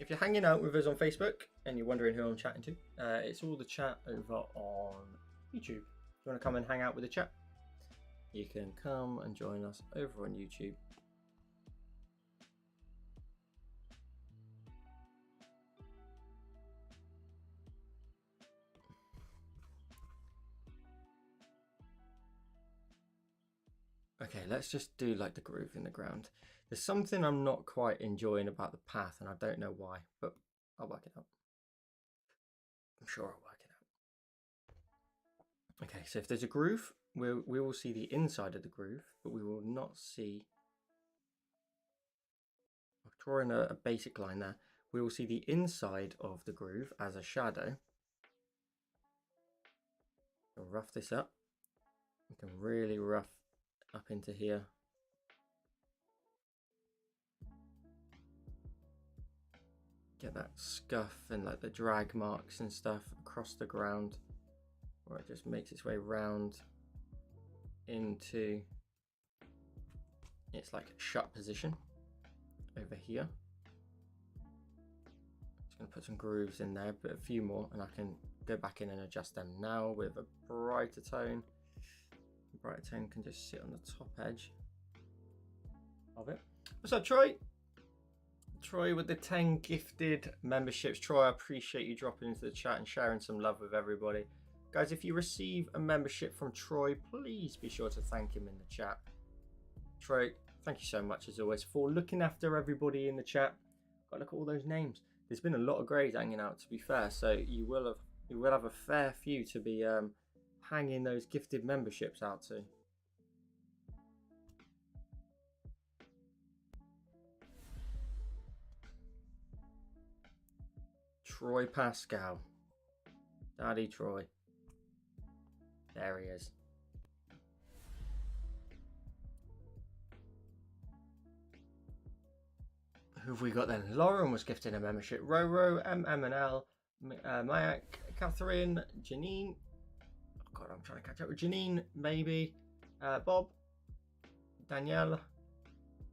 If you're hanging out with us on Facebook and you're wondering who I'm chatting to, it's all the chat over on YouTube. If you want to come and hang out with the chat, you can come and join us over on YouTube. Okay, let's just do like the groove in the ground. There's something I'm not quite enjoying about the path, and I don't know why, but I'll work it out. I'm sure I'll work it out. Okay, so if there's a groove, we will see the inside of the groove, but we will not see. I'm drawing a basic line there. We will see the inside of the groove as a shadow. We'll rough this up. We can really rough up into here. Get that scuff and like the drag marks and stuff across the ground, where it just makes its way round into its like shut position over here. Just gonna put some grooves in there, but a few more, and I can go back in and adjust them now with a brighter tone. The brighter tone can just sit on the top edge of it. What's up, Troy? Troy with the 10 gifted memberships. Troy, I appreciate you dropping into the chat and sharing some love with everybody. Guys, if you receive a membership from Troy, please be sure to thank him in the chat. Troy, thank you so much as always for looking after everybody in the chat. Got to look at all those names. There's been a lot of greys hanging out, to be fair, so you will have a fair few to be hanging those gifted memberships out to. Troy Pascal. Daddy Troy. There he is. Who have we got then? Lauren was gifted a membership. Roro, MML, Mayak, Catherine, Janine. Oh God, I'm trying to catch up with Janine, maybe. Bob, Danielle,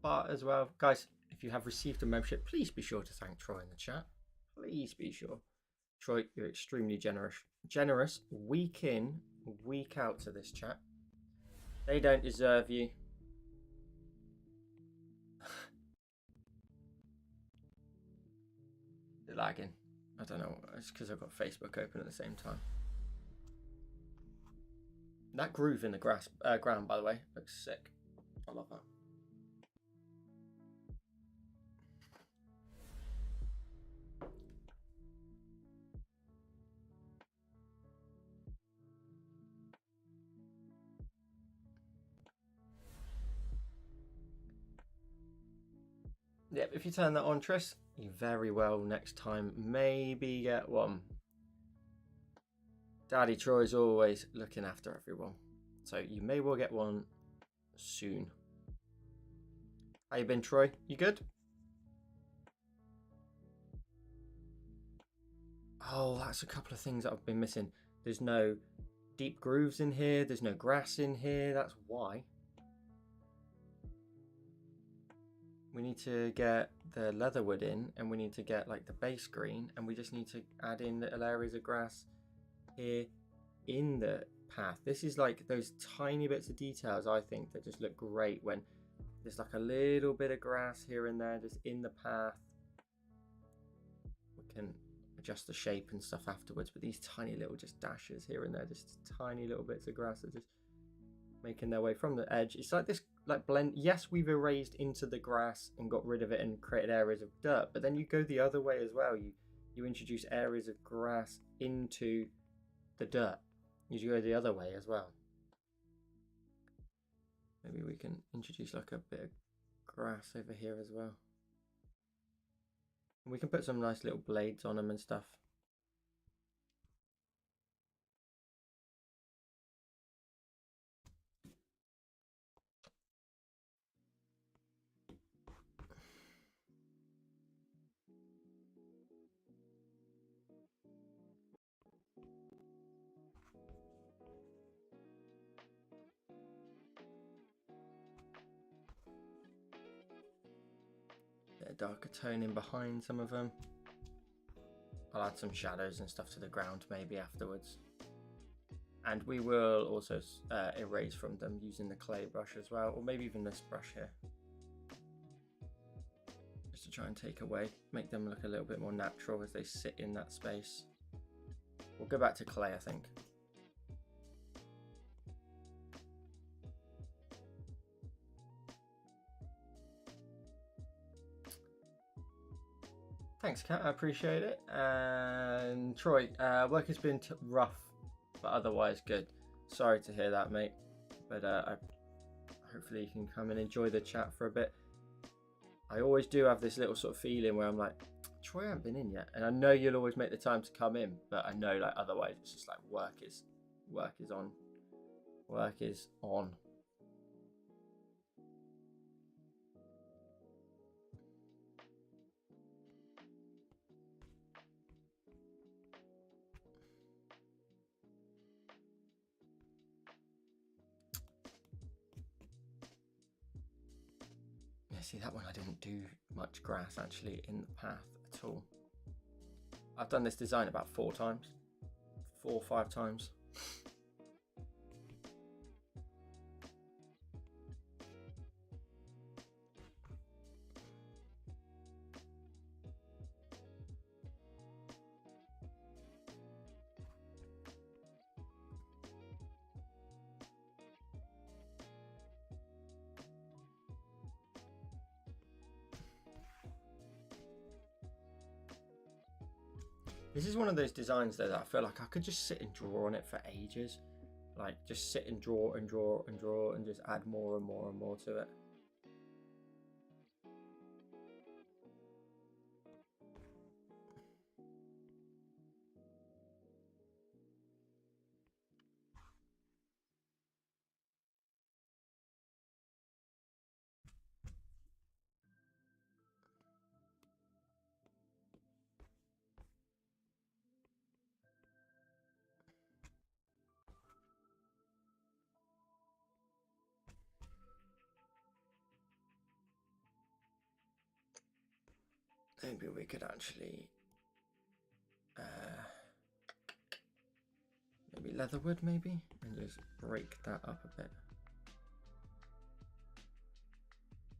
Bart as well. Guys, if you have received a membership, please be sure to thank Troy in the chat. Please be sure. Troy, you're extremely generous week in, week out to this chat. They don't deserve you. They're lagging. I don't know. It's because I've got Facebook open at the same time. That groove in the ground, by the way, looks sick. I love that. Yep, if you turn that on, Tris, you very well next time maybe get one. Daddy Troy's always looking after everyone, so you may well get one soon. How you been, Troy? You good? Oh, that's a couple of things that I've been missing. There's no deep grooves in here. There's no grass in here. That's why. We need to get the leatherwood in, and we need to get like the base green, and we just need to add in little areas of grass here in the path. This is like those tiny bits of details, I think, that just look great when there's like a little bit of grass here and there just in the path. We can adjust the shape and stuff afterwards. But these tiny little just dashes here and there, just tiny little bits of grass are just making their way from the edge. It's like this like blend. Yes, we've erased into the grass and got rid of it and created areas of dirt, but then you go the other way as well. You introduce areas of grass into the dirt. You go the other way as well. Maybe we can introduce like a bit of grass over here as well. We can put some nice little blades on them and stuff. A darker tone in behind some of them. I'll add some shadows and stuff to the ground maybe afterwards. And we will also erase from them using the clay brush as well, or maybe even this brush here. Just to try and take away, make them look a little bit more natural as they sit in that space. We'll go back to clay, I think. Thanks, Kat, I appreciate it. And Troy, work has been rough, but otherwise good. Sorry to hear that, mate. But hopefully you can come and enjoy the chat for a bit. I always do have this little sort of feeling where I'm like, Troy hasn't been in yet, and I know you'll always make the time to come in, but I know like otherwise it's just like work is on. Work is on. See, that one I didn't do much grass actually in the path at all. I've done this design about 4 or 5 times. This is one of those designs though that I feel like I could just sit and draw on it for ages. Like just sit and draw and draw and draw and just add more and more and more to it. Maybe we could actually maybe leatherwood maybe, and just break that up a bit.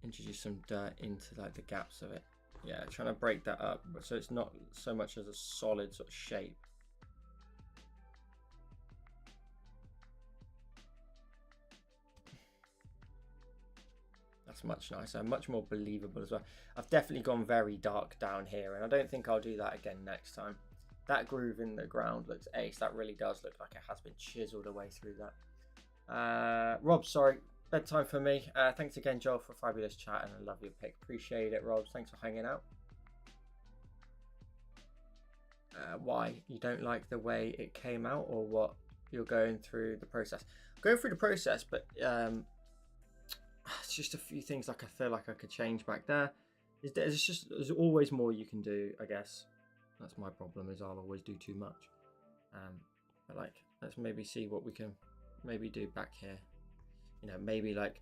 Introduce some dirt into like the gaps of it. Yeah, trying to break that up so it's not so much as a solid sort of shape. That's much nicer, much more believable as well. I've definitely gone very dark down here, and I don't think I'll do that again next time. That groove in the ground looks ace. That really does look like it has been chiseled away through that. Rob, sorry, bedtime for me. Thanks again, Joel, for a fabulous chat, and I love your pick. Appreciate it, Rob. Thanks for hanging out. Why? You don't like the way it came out, or what? You're going through the process. Going through the process, but it's just a few things like I feel like I could change back there. There's always more you can do, I guess. That's my problem, is I'll always do too much. But like, let's maybe see what we can maybe do back here. You know, maybe like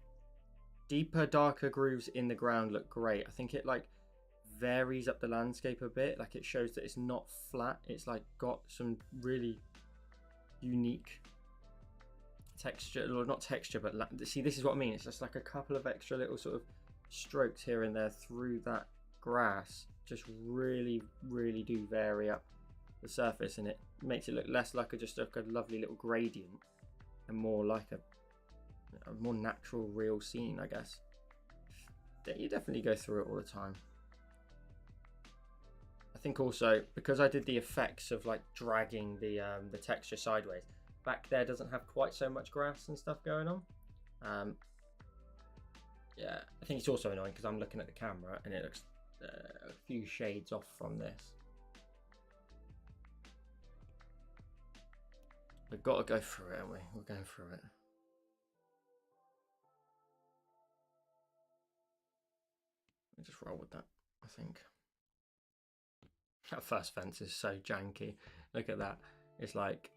deeper, darker grooves in the ground look great. I think it like varies up the landscape a bit. Like it shows that it's not flat. It's like got some really unique texture, or not texture, but see, this is what I mean. It's just like a couple of extra little sort of strokes here and there through that grass just really do vary up the surface, and it makes it look less like just like a lovely little gradient and more like a more natural, real scene, I guess. You definitely go through it all the time. I think also because I did the effects of like dragging the texture sideways, back there doesn't have quite so much grass and stuff going on. Yeah, I think it's also annoying because I'm looking at the camera and it looks a few shades off from this. We've got to go through it, haven't we? We're going through it. Let me just roll with that, I think. That first fence is so janky. Look at that. It's like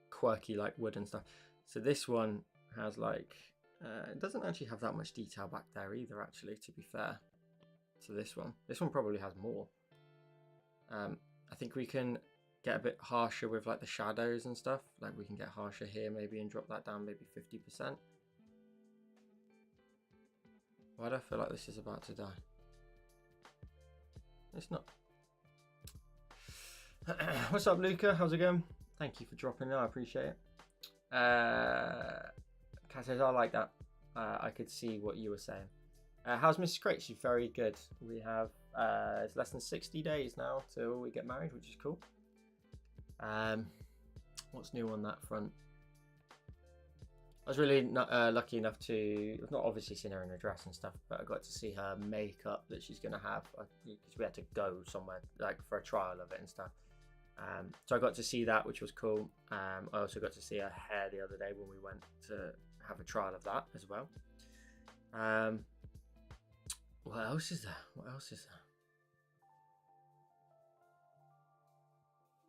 quirky like wood and stuff. So this one has like it doesn't actually have that much detail back there either, actually, to be fair. So this one probably has more. I think we can get a bit harsher with like the shadows and stuff. Like we can get harsher here maybe and drop that down maybe 50%. Why do I feel like this is about to die? It's not. What's up, Luca? How's it going? Thank you for dropping in. I appreciate it. Kat says, I like that. I could see what you were saying. How's Mrs. Crate? She's very good. We have it's less than 60 days now till we get married, which is cool. What's new on that front? I was really lucky enough to, I've not obviously seen her in her dress and stuff, but I got to see her makeup that she's going to have, because we had to go somewhere like for a trial of it and stuff. So I got to see that, which was cool. I also got to see her hair the other day when we went to have a trial of that as well. What else is there? What else is there?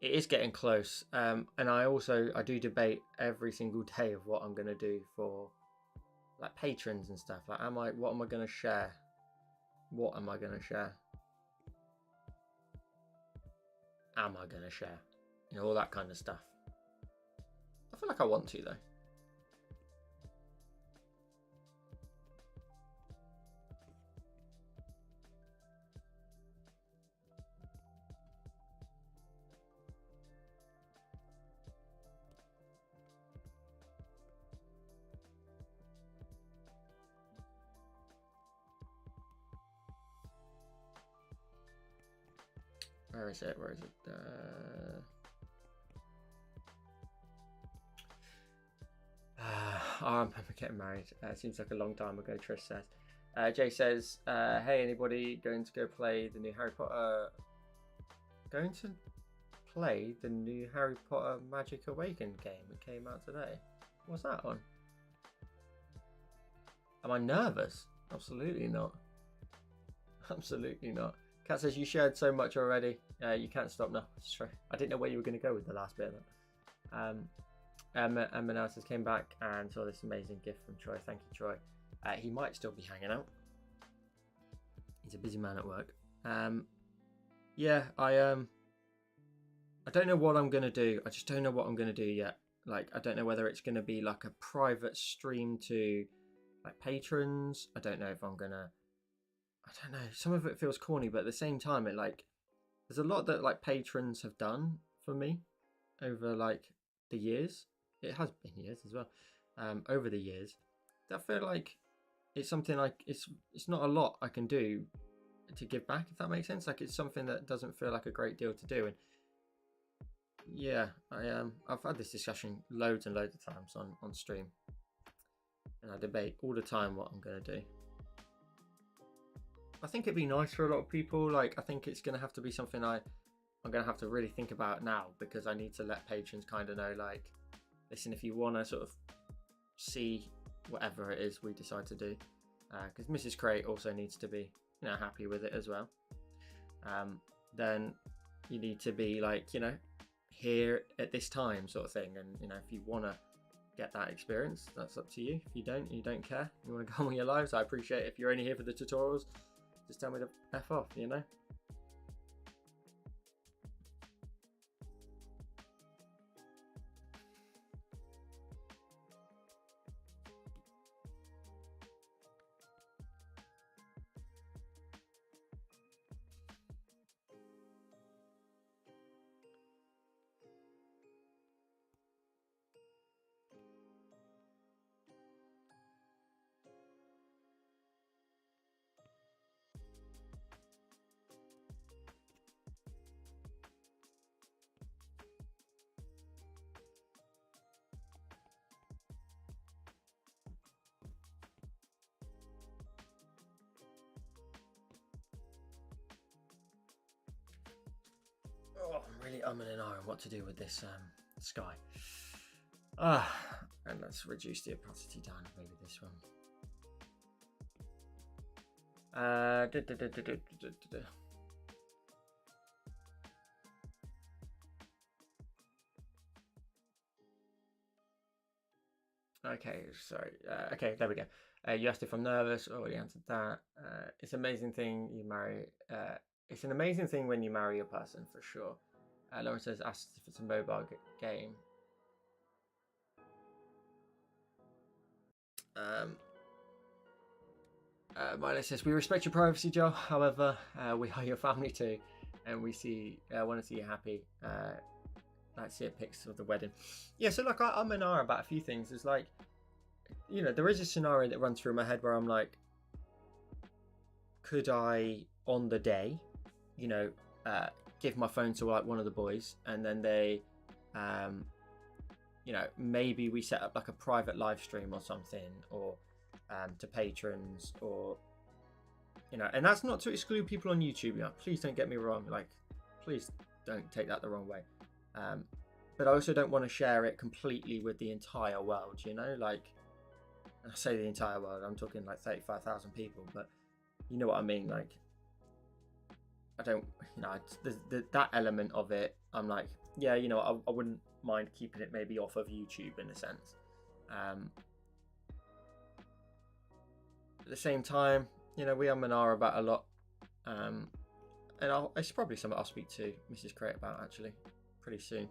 It is getting close, and I do debate every single day of what I'm going to do for like patrons and stuff. Like, what am I going to share? What am I going to share? Am I going to share? You know, all that kind of stuff. I feel like I want to, though. Where is it? Where is it? I'm getting married. It seems like a long time ago, Trish says. Jay says, hey, anybody going to go play the new Harry Potter? Going to play the new Harry Potter Magic Awakened game that came out today? What's that on? Am I nervous? Absolutely not. Absolutely not. Kat says, you shared so much already. You can't stop now. It's true. I didn't know where you were going to go with the last bit of that. Emma now says, came back and saw this amazing gift from Troy. Thank you, Troy. He might still be hanging out. He's a busy man at work. Yeah, I don't know what I'm going to do. I just don't know what I'm going to do yet. Like, I don't know whether it's going to be like a private stream to like patrons. I don't know if I'm going to... I don't know. Some of it feels corny, but at the same time, it like there's a lot that like patrons have done for me over like the years. It has been years as well. Over the years, I feel like it's something like it's not a lot I can do to give back, if that makes sense. Like, it's something that doesn't feel like a great deal to do. And yeah, I've had this discussion loads and loads of times on stream, and I debate all the time what I'm going to do. I think it'd be nice for a lot of people. Like, I think it's going to have to be something I'm going to have to really think about now, because I need to let patrons kind of know, like, listen, if you want to sort of see whatever it is we decide to do, because Mrs. Crate also needs to be, you know, happy with it as well. Then you need to be like, you know, here at this time sort of thing. And, you know, if you want to get that experience, that's up to you. If you don't care, you want to go on with your lives, I appreciate it. If you're only here for the tutorials, just tell me to F off, you know? really umming and ahhing what to do with this sky. And let's reduce the opacity down, maybe this one. Okay, sorry. Okay, there we go. You asked if I'm nervous. Already answered that. It's an amazing thing you marry. It's an amazing thing when you marry a person, for sure. Laura says, asked if it's a mobile game. Milo says, we respect your privacy, Joe. However, we are your family too, and we want to see you happy. Let's see pics of the wedding. Yeah, so like I'm in awe about a few things. There's like, you know, there is a scenario that runs through my head where I'm like, could I on the day, you know, give my phone to like one of the boys, and then they, you know, maybe we set up like a private live stream or something, or to patrons, or, you know, and that's not to exclude people on YouTube. You know, please don't get me wrong. Like, please don't take that the wrong way. But I also don't want to share it completely with the entire world, you know, like, I say the entire world, I'm talking like 35,000 people, but you know what I mean? Like, I don't, you know, that element of it, I'm like, yeah, you know, I wouldn't mind keeping it maybe off of YouTube in a sense. At the same time, you know, we are Manara about a lot. And it's probably something I'll speak to Mrs. Crate about actually pretty soon.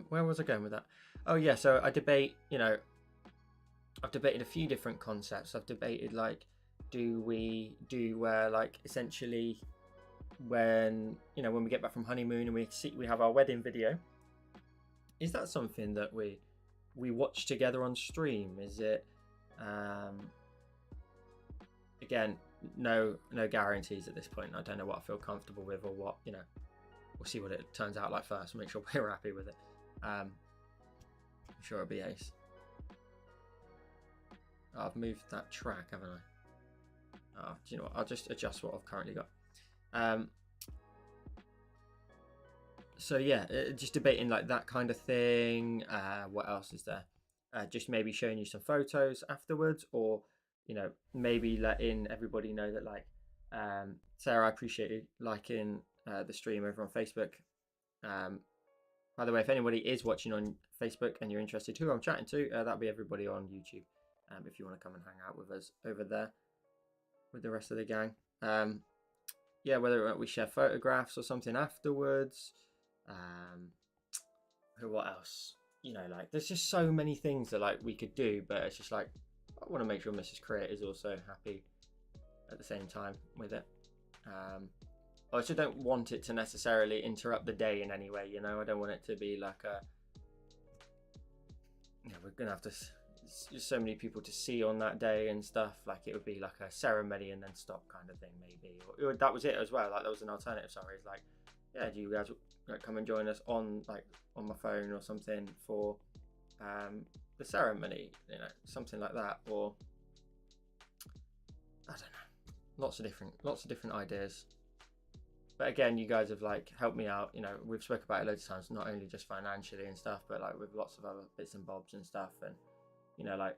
Where was I going with that? Oh yeah, so I debate, you know, I've debated a few different concepts. I've debated like, do we do where like essentially when, you know, when we get back from honeymoon and we have our wedding video, is that something that we watch together on stream? Is it again, no guarantees at this point. I don't know what I feel comfortable with, or what, you know, we'll see what it turns out like first, make sure we're happy with it. I'm sure it'll be ace. Oh, I've moved that track, haven't I? Oh, do you know what, I'll just adjust what I've currently got. So yeah, just debating like that kind of thing. What else is there? Just maybe showing you some photos afterwards, or, you know, maybe letting everybody know that, like, Sarah, I appreciate you liking the stream over on Facebook. By the way, if anybody is watching on Facebook and you're interested who I'm chatting to, that'll be everybody on YouTube. If you want to come and hang out with us over there with the rest of the gang. Yeah, whether we share photographs or something afterwards. What else? You know, like, there's just so many things that like we could do, but it's just like, I want to make sure Mrs. Create is also happy at the same time with it. I also don't want it to necessarily interrupt the day in any way, you know. I don't want it to be like a, you know, we're gonna have to, there's so many people to see on that day and stuff. Like, it would be like a ceremony and then stop kind of thing, maybe. Or that was it as well. Like, that was an alternative. Sorry, it's like, yeah, do you guys come and join us on like on my phone or something for the ceremony, you know, something like that. Or I don't know, lots of different ideas. But again, you guys have like helped me out, you know. We've spoken about it loads of times, not only just financially and stuff, but like with lots of other bits and bobs and stuff. And, you know, like,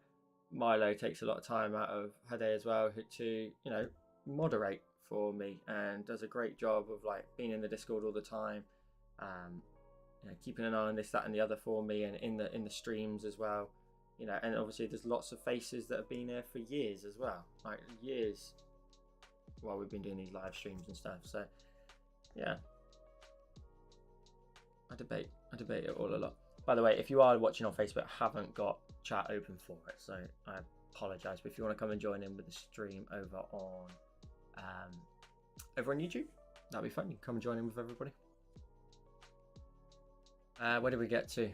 Milo takes a lot of time out of her day as well to, you know, moderate for me, and does a great job of like being in the Discord all the time, you know, keeping an eye on this, that, and the other for me, and in the streams as well, you know. And obviously there's lots of faces that have been there for years as well, like years while we've been doing these live streams and stuff. So yeah, I debate it all a lot. By the way, if you are watching on Facebook, I haven't got chat open for it, so I apologize. But if you want to come and join in with the stream over on YouTube, that'd be fun. You can come and join in with everybody. Where did we get to?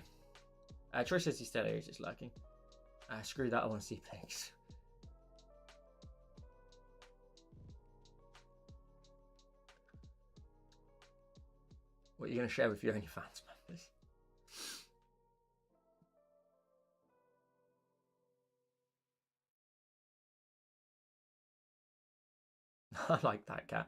Troy says he's still here, he's just lurking. Screw that, I want to see pics. What are you going to share with your OnlyFans members? I like that, Cat.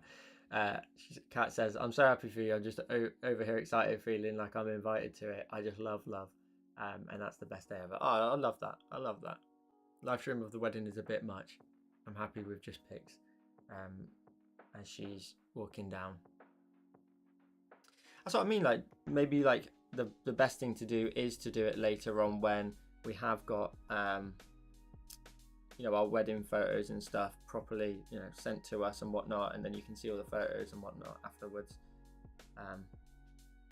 Cat says, "I'm so happy for you. I'm just over here excited, feeling like I'm invited to it. I just love love, and that's the best day ever." Oh, I love that. I love that. Live stream of the wedding is a bit much. I'm happy with just pics, um, as she's walking down. That's what I mean. Like maybe like the best thing to do is to do it later on when we have got our wedding photos and stuff properly sent to us and whatnot, and then you can see all the photos and whatnot afterwards.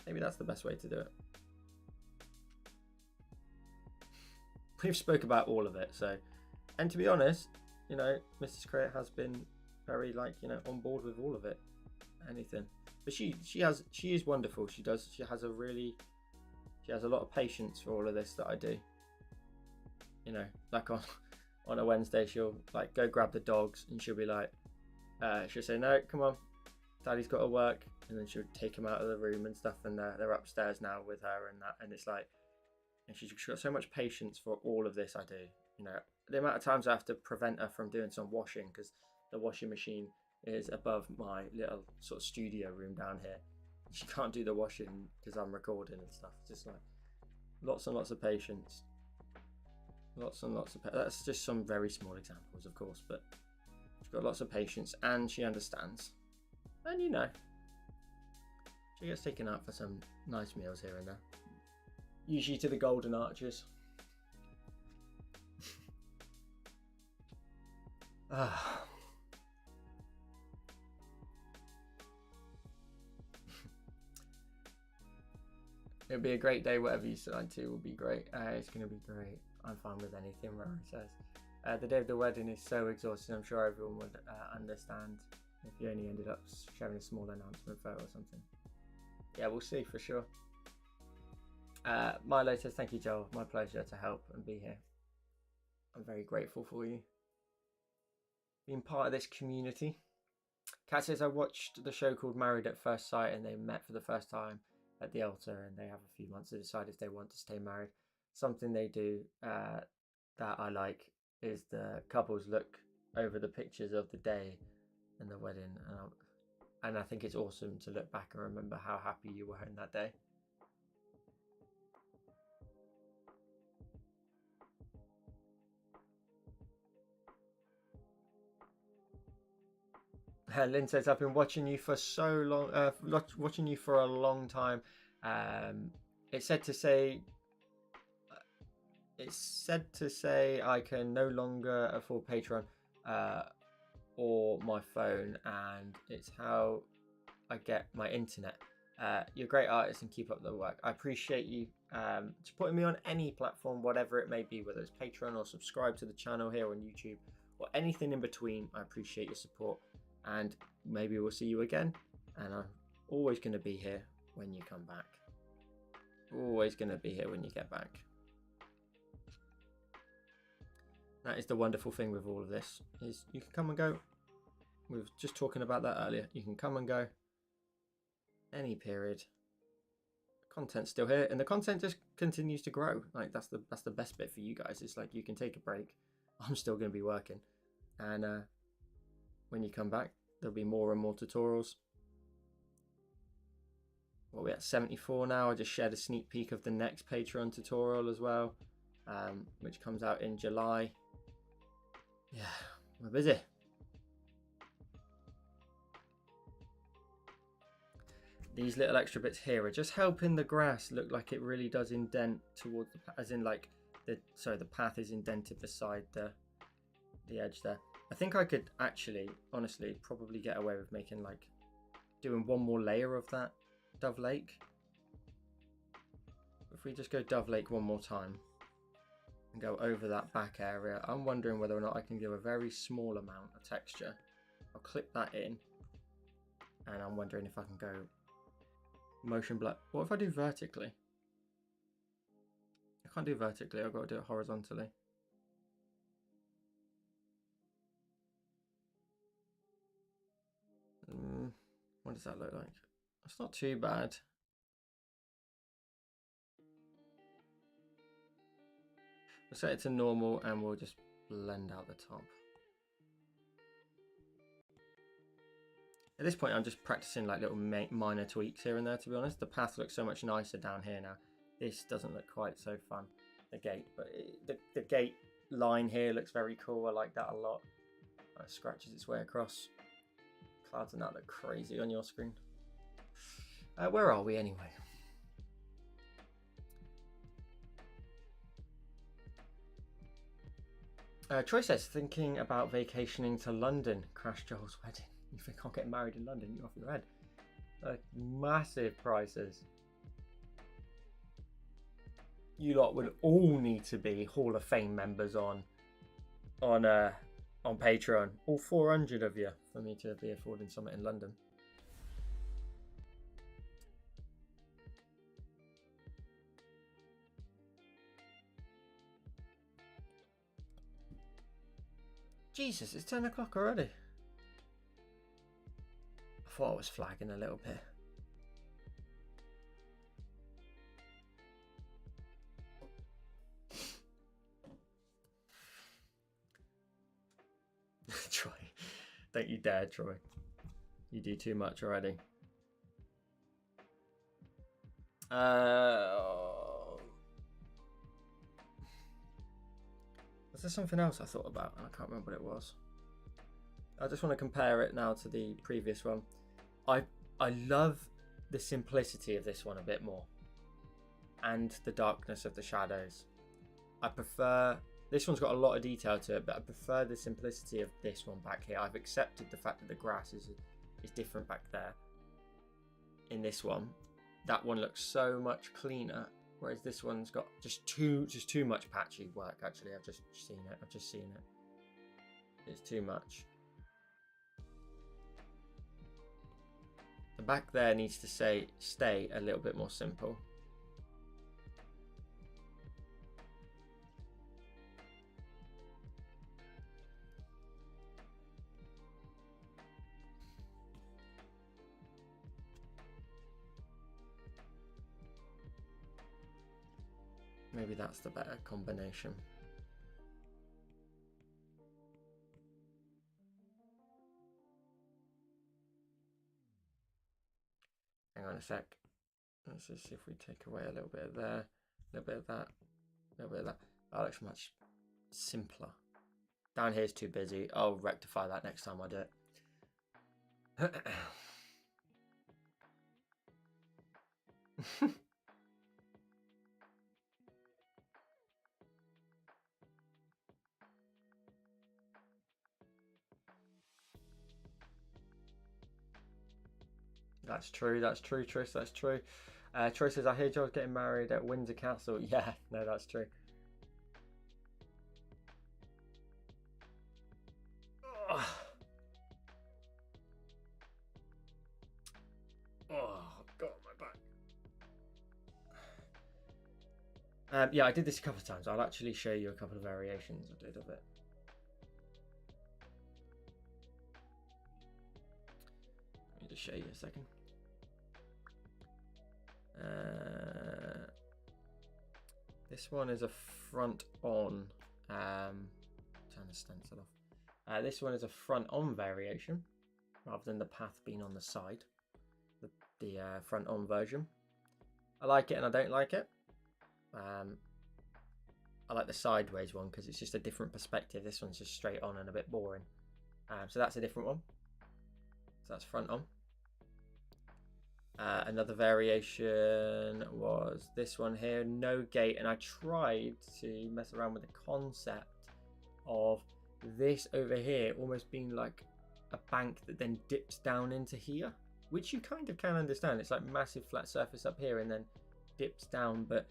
Maybe that's the best way to do it. We've spoke about all of it, so, and to be honest, Mrs. Crate has been very on board with all of it. Anything, but she is wonderful. She has a lot of patience for all of this that I do. Like on a Wednesday, she'll like go grab the dogs, and she'll be like, she'll say, "No, come on, Daddy's got to work," and then she'll take them out of the room and stuff, and they're upstairs now with her and that, and it's like, and she's got so much patience for all of this I do. The amount of times I have to prevent her from doing some washing because the washing machine is above my little sort of studio room down here. She can't do the washing because I'm recording and stuff. It's just like lots and lots of patience. Lots and lots of that's just some very small examples, of course, but she's got lots of patience and she understands. And she gets taken out for some nice meals here and there. Usually to the Golden Arches. It'll be a great day, whatever you decide to will be great. It's going to be great. I'm fine with anything, Rory says. The day of the wedding is so exhausting, I'm sure everyone would understand if you only ended up sharing a small announcement photo or something. Yeah, we'll see for sure. Milo says, "Thank you, Joel. My pleasure to help and be here. I'm very grateful for you being part of this community." Kat says, "I watched the show called Married at First Sight and they met for the first time at the altar and they have a few months to decide if they want to stay married. Something they do that I like is the couples look over the pictures of the day and the wedding, and I think it's awesome to look back and remember how happy you were in that day." Lynn says, "I've been watching you for so long, watching you for a long time. It's said to say I can no longer afford Patreon or my phone, and it's how I get my internet. You're a great artist and keep up the work. I appreciate you supporting me on any platform, whatever it may be, whether it's Patreon or subscribe to the channel here on YouTube or anything in between. I appreciate your support, and maybe we'll see you again. And I'm always going to be here when you come back. Always going to be here when you get back." That is the wonderful thing with all of this, is you can come and go. We were just talking about that earlier. You can come and go any period. Content's still here, and the content just continues to grow. Like that's the best bit for you guys. It's like you can take a break. I'm still going to be working, and when you come back, there'll be more and more tutorials. Well, we're at 74 now. I just shared a sneak peek of the next Patreon tutorial as well, which comes out in July. Yeah, we're busy. These little extra bits here are just helping the grass look like it really does indent towards the, as in like the path is indented beside the edge there. I think I could actually, honestly, probably get away with making doing one more layer of that Dove Lake. If we just go Dove Lake one more time and go over that back area, I'm wondering whether or not I can give a very small amount of texture. I'll clip that in, and I'm wondering if I can go motion blur. What if I do vertically? I can't do vertically, I've got to do it horizontally. What does that look like? It's not too bad. We'll set it to normal and we'll just blend out the top. At this point, I'm just practicing like little minor tweaks here and there, to be honest. The path looks so much nicer down here now. This doesn't look quite so fun, the gate, but the gate line here looks very cool. I like that a lot. It scratches its way across. Clouds and that look crazy on your screen. Where are we anyway? Troy says, thinking about vacationing to London. Crash Joel's wedding. You think I'll get married in London? You're off your head. Massive prices. You lot would all need to be Hall of Fame members on Patreon. All 400 of you for me to be affording something in London. Jesus, it's 10 o'clock already. I thought I was flagging a little bit. Troy, don't you dare, Troy. You do too much already. Was there something else I thought about? I can't remember what it was. I just want to compare it now to the previous one. I love the simplicity of this one a bit more, and the darkness of the shadows. I prefer this one's got a lot of detail to it, but I prefer the simplicity of this one back here. I've accepted the fact that the grass is different back there. In this one, that one looks so much cleaner, whereas this one's got just too much patchy work. Actually, I've just seen it. It's too much. The back there needs to stay a little bit more simple. Maybe that's the better combination. Hang on a sec. Let's just see if we take away a little bit of there, a little bit of that, a little bit of that. That looks much simpler. Down here is too busy. I'll rectify that next time I do it. That's true, Tris, that's true. Troy says, I hear Joel's getting married at Windsor Castle. Yeah, no, that's true. Oh, God, my back. Yeah, I did this a couple of times. I'll actually show you a couple of variations I did of it. Let me just show you a second. This one is a front on. Turn the stencil off. This one is a front on variation rather than the path being on the side. The front on version. I like it and I don't like it. I like the sideways one because it's just a different perspective. This one's just straight on and a bit boring. So that's a different one. So that's front on. Another variation was this one here, no gate, and I tried to mess around with the concept of this over here almost being like a bank that then dips down into here, which you kind of can understand. It's like massive flat surface up here and then dips down, but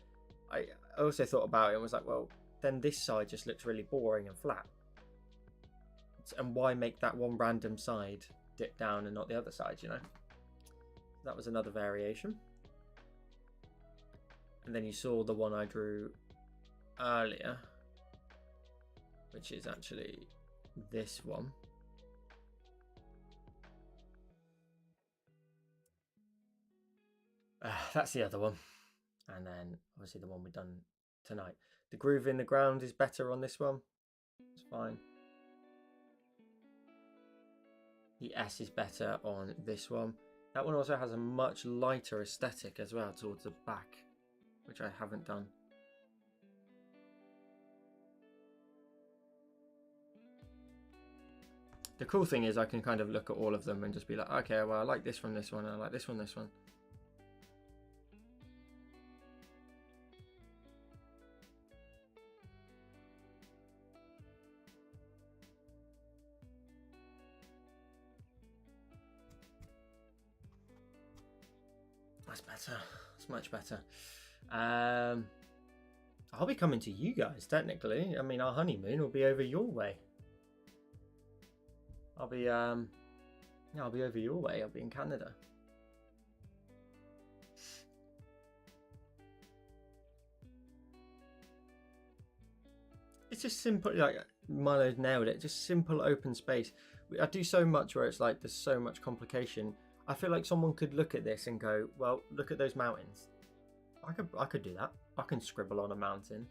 I also thought about it and was like, well, then this side just looks really boring and flat, and why make that one random side dip down and not the other side, you know? That was another variation. And then you saw the one I drew earlier, which is actually this one. That's the other one. And then obviously the one we've done tonight. The groove in the ground is better on this one. It's fine. The S is better on this one. That one also has a much lighter aesthetic as well towards the back, which I haven't done. The cool thing is I can kind of look at all of them and just be like, okay, well, I like this one, and I like this one, That's better. That's much better. I'll be coming to you guys, technically. I mean, our honeymoon will be over your way. I'll be over your way. I'll be in Canada. It's just simple, like Milo's nailed it. Just simple open space. I do so much where it's like there's so much complication. I feel like someone could look at this and go, well, look at those mountains. I could do that. I can scribble on a mountain.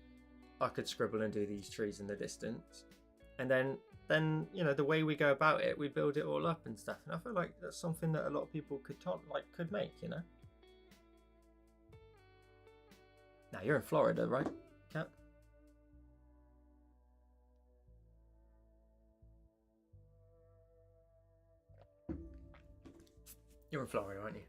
I could scribble and do these trees in the distance. And then you know, the way we go about it, we build it all up and stuff. And I feel like that's something that a lot of people could make, you know. Now you're in Florida, right, Kat? You're in Florida, aren't you?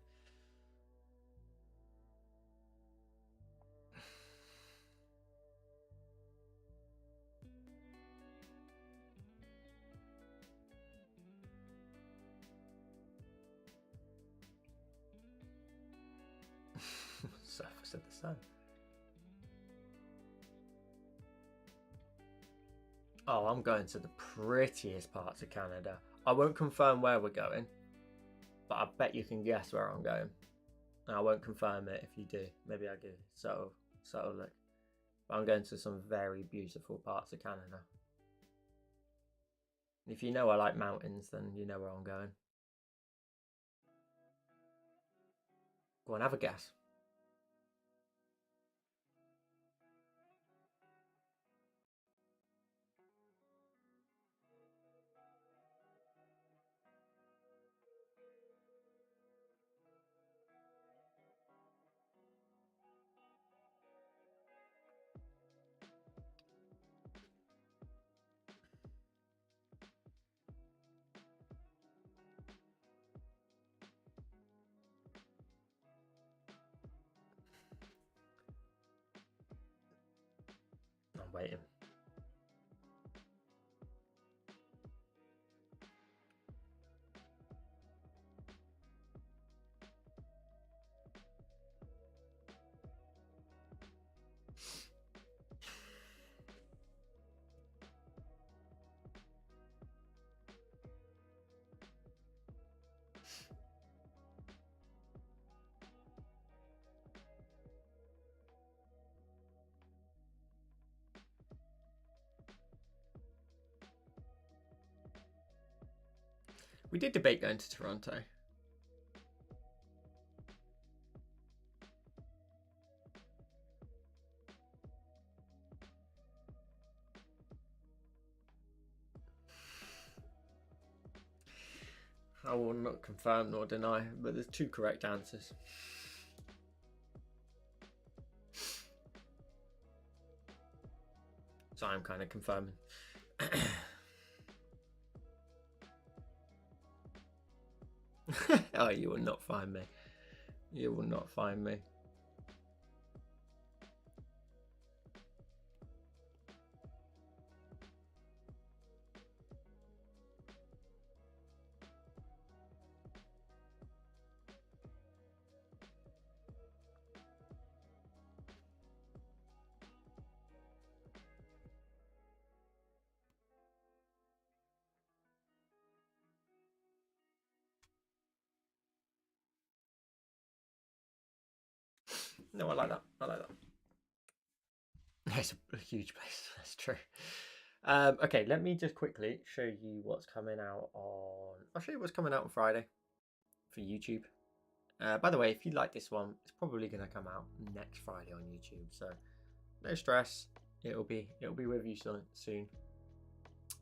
Surface of the sun. Oh, I'm going to the prettiest parts of Canada. I won't confirm where we're going, but I bet you can guess where I'm going. And I won't confirm it if you do. Maybe I'll give subtle look. But I'm going to some very beautiful parts of Canada. If you know I like mountains, then you know where I'm going. Go on, have a guess. I'm waiting. We did debate going to Toronto. I will not confirm nor deny, but there's two correct answers. So I'm kind of confirming. Oh, you will not find me. You will not find me. No, I like that. I like that. It's a huge place. That's true. Okay, let me just quickly show you what's coming out on. I'll show you what's coming out on Friday for YouTube. By the way, if you like this one, it's probably going to come out next Friday on YouTube. So no stress. It'll be with you soon.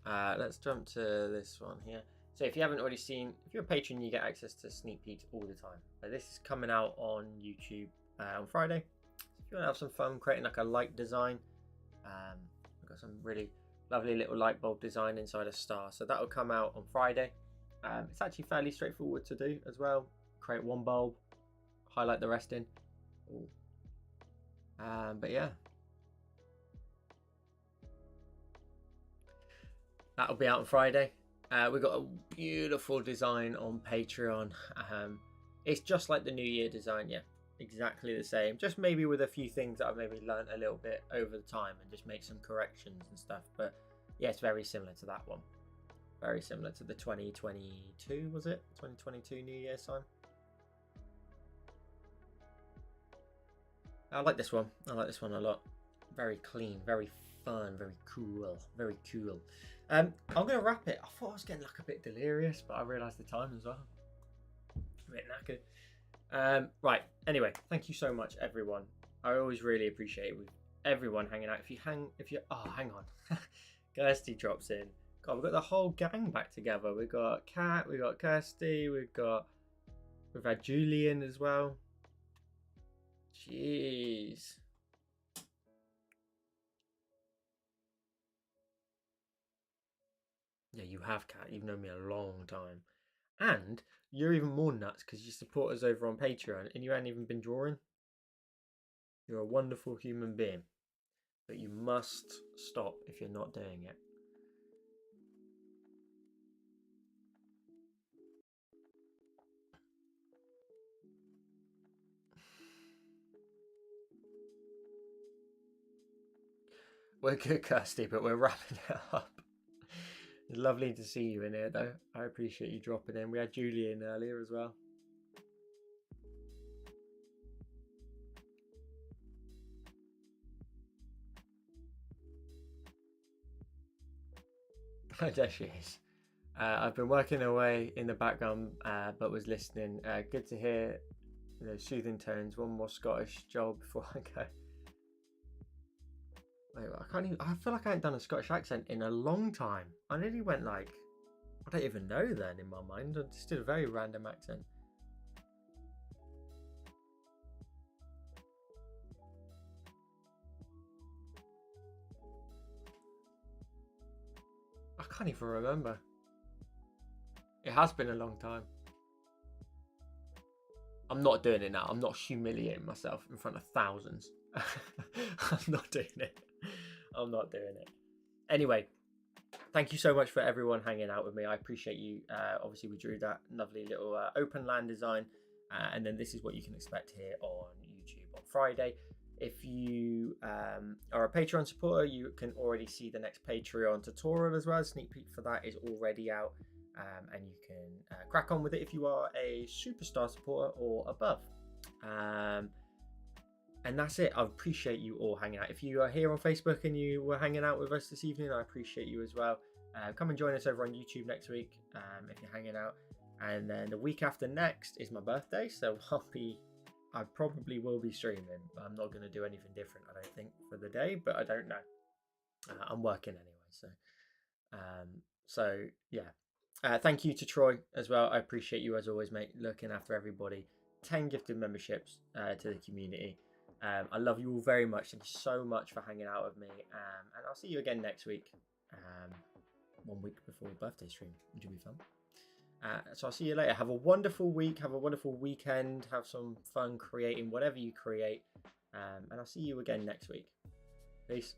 Let's jump to this one here. So if you haven't already seen, if you're a patron, you get access to sneak peeks all the time. But this is coming out on YouTube on Friday. So if you want to have some fun creating like a light design, we've got some really lovely little light bulb design inside a star. So that will come out on Friday. It's actually fairly straightforward to do as well. Create one bulb, highlight the rest in. But yeah, that'll be out on Friday. We've got a beautiful design on Patreon. It's just like the New Year design, yeah, exactly the same. Just maybe with a few things that I've maybe learned a little bit over the time and just make some corrections and stuff. But yeah, it's very similar to that one. Very similar to the 2022, was it? 2022 New Year's time. I like this one. I like this one a lot. Very clean, very fun, very cool, very cool. I'm going to wrap it. I thought I was getting like a bit delirious, but I realised the time as well. A bit knackered. Right. Anyway, thank you so much, everyone. I always really appreciate it with everyone hanging out. Oh, hang on. Kirsty drops in. God, we've got the whole gang back together. We've got Kat, we've got Kirsty, we've had Julian as well. Jeez. Yeah, you have, Kat. You've known me a long time. And you're even more nuts because you support us over on Patreon and you haven't even been drawing. You're a wonderful human being. But you must stop if you're not doing it. We're good, Kirsty, but we're wrapping it up. It's lovely to see you in here, though. I appreciate you dropping in. We had Julie in earlier as well. There she is. I've been working away in the background, but was listening. Good to hear soothing tones. One more Scottish job before I go. Wait, I feel like I haven't done a Scottish accent in a long time. I nearly went like, I don't even know then in my mind. I just did a very random accent. I can't even remember. It has been a long time. I'm not doing it now. I'm not humiliating myself in front of thousands. I'm not doing it. I'm not doing it. Anyway, thank you so much for everyone hanging out with me. I appreciate you. Obviously, we drew that lovely little open land design. And then this is what you can expect here on YouTube on Friday. If you are a Patreon supporter, you can already see the next Patreon tutorial as well. A sneak peek for that is already out. And you can crack on with it if you are a superstar supporter or above. And that's it. I appreciate you all hanging out. If you are here on Facebook and you were hanging out with us this evening, I appreciate you as well. Come and join us over on YouTube next week if you're hanging out. And then the week after next is my birthday, so I probably will be streaming. I'm not going to do anything different, I don't think, for the day, but I don't know. I'm working anyway, so yeah. Thank you to Troy as well. I appreciate you as always, mate, looking after everybody. 10 gifted memberships to the community. I love you all very much. Thank you so much for hanging out with me. And I'll see you again next week. 1 week before birthday stream, which will be fun. So I'll see you later. Have a wonderful week. Have a wonderful weekend. Have some fun creating whatever you create. And I'll see you again next week. Peace.